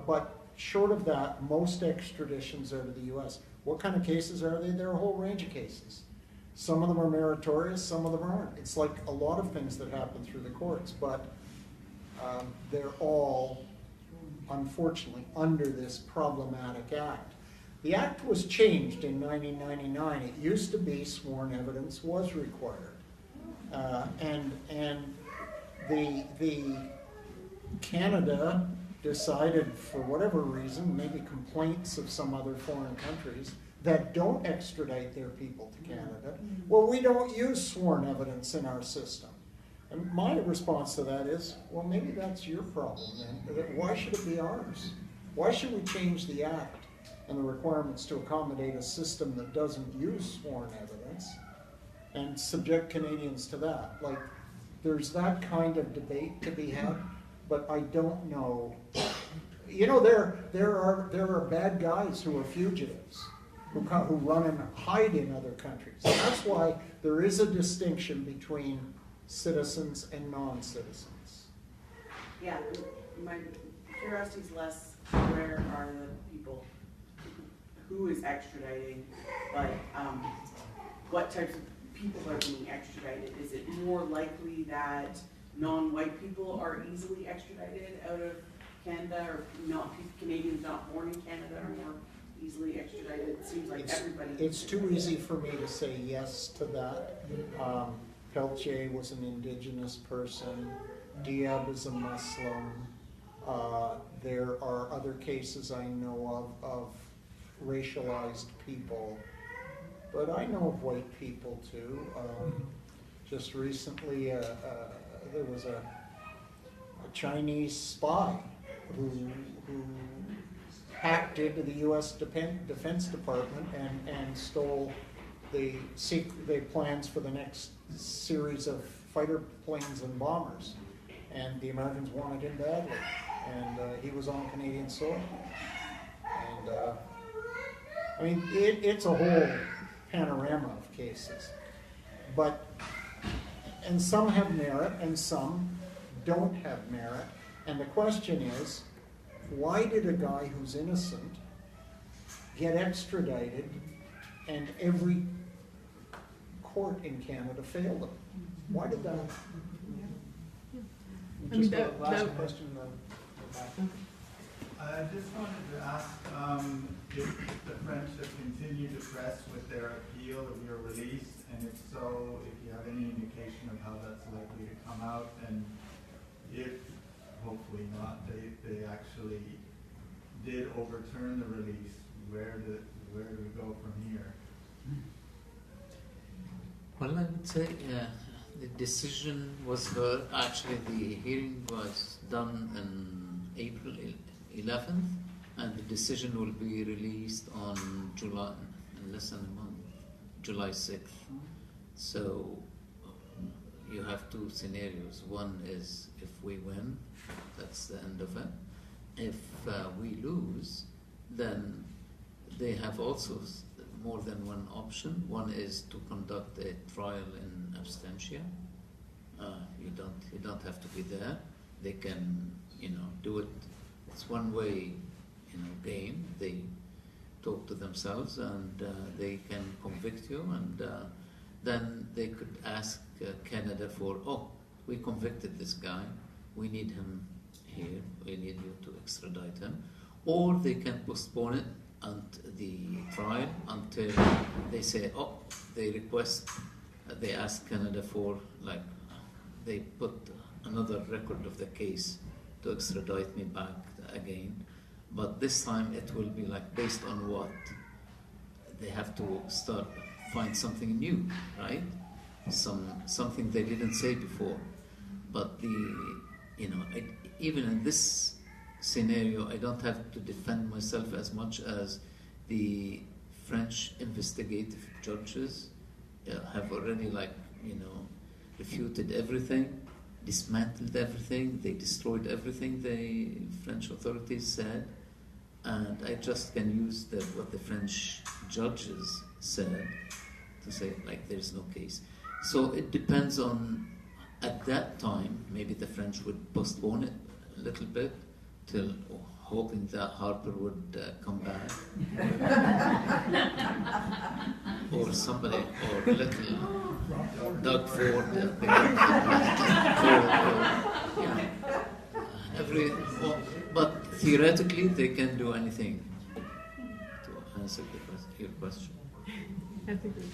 but short of that, most extraditions are to the U.S. What kind of cases are they? There are a whole range of cases. Some of them are meritorious, some of them aren't. It's like a lot of things that happen through the courts, but they're all, unfortunately, under this problematic act. The act was changed in 1999. It used to be sworn evidence was required. And the Canada decided, for whatever reason, maybe complaints of some other foreign countries, that don't extradite their people to Canada. Well, we don't use sworn evidence in our system. And my response to that is, well, maybe that's your problem then. Why should it be ours? Why should we change the act and the requirements to accommodate a system that doesn't use sworn evidence and subject Canadians to that? Like, there's that kind of debate to be had, but I don't know. There are bad guys who are fugitives, who run and hide in other countries. That's why there is a distinction between citizens and non-citizens. Yeah, my curiosity is less where are the people, who is extraditing, but what types of people are being extradited. Is it more likely that non-white people are easily extradited out of Canada, or Canadians not born in Canada are more easily extradited? It seems like everybody. It's too easy for me to say yes to that. Peltier was an indigenous person. Diab is a Muslim. There are other cases I know of racialized people, but I know of white people too. Just recently, there was a Chinese spy who hacked into the U.S. Defense Department and stole the plans for the next series of fighter planes and bombers. And the Americans wanted him badly. And he was on Canadian soil. And I mean, it's a whole panorama of cases. And some have merit and some don't have merit. And the question is, why did a guy who's innocent get extradited and every court in Canada failed him? Why did that? Just a last question. I just wanted to ask if the French have continued to press with their appeal of your release, and if so, if you have any indication of how that's likely to come out, and if, hopefully not, they actually did overturn the release, where do we go from here? Well, I would say the decision was heard. Actually, the hearing was done on April 11th, and the decision will be released on July, in less than a month, July 6th. So you have two scenarios. One is if we win, that's the end of it. If we lose, then they have also more than one option. One is to conduct a trial in absentia. You don't have to be there. They can, do it. It's one way, game. They talk to themselves and they can convict you, and then they could ask Canada for, we convicted this guy. We need him here. We need you to extradite him. Or they can postpone it and the trial until they say, they ask Canada for, they put another record of the case to extradite me back again. But this time it will be based on what? They have to find something new, right? Something they didn't say before. But even in this scenario, I don't have to defend myself as much as the French investigative judges have already, refuted everything, dismantled everything, they destroyed everything the French authorities said, and I just can use what the French judges said to say, there's no case. So it depends on, at that time, maybe the French would postpone it a little bit till hoping that Harper would come back. Or somebody, or little Doug Ford. But theoretically, they can do anything to answer your question. I think we're done.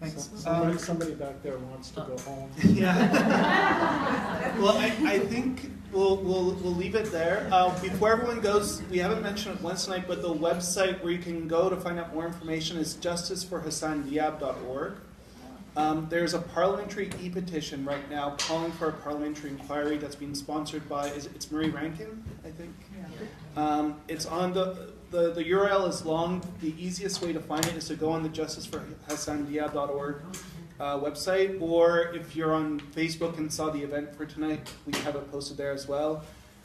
Thanks. Somebody back there wants to go home. Yeah. Well, I think we'll leave it there. Before everyone goes, we haven't mentioned it once tonight, but the website where you can go to find out more information is justiceforhassandiab.org. There's a parliamentary e-petition right now calling for a parliamentary inquiry that's being sponsored by, it's Murray Rankin, I think? Yeah. It's on the URL is long. The easiest way to find it is to go on the justiceforhassandiab.org website, or if you're on Facebook and saw the event for tonight, we have it posted there as well.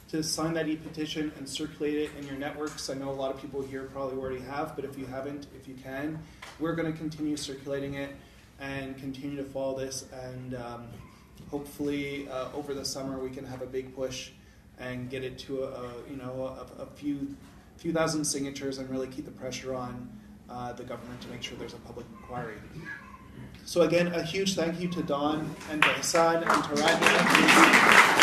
To sign that e-petition and circulate it in your networks. I know a lot of people here probably already have, but if you haven't, if you can, we're going to continue circulating it and continue to follow this, and hopefully over the summer we can have a big push and get it to a few thousand signatures and really keep the pressure on the government to make sure there's a public inquiry. So again, a huge thank you to Don and to Hassan and to Rania.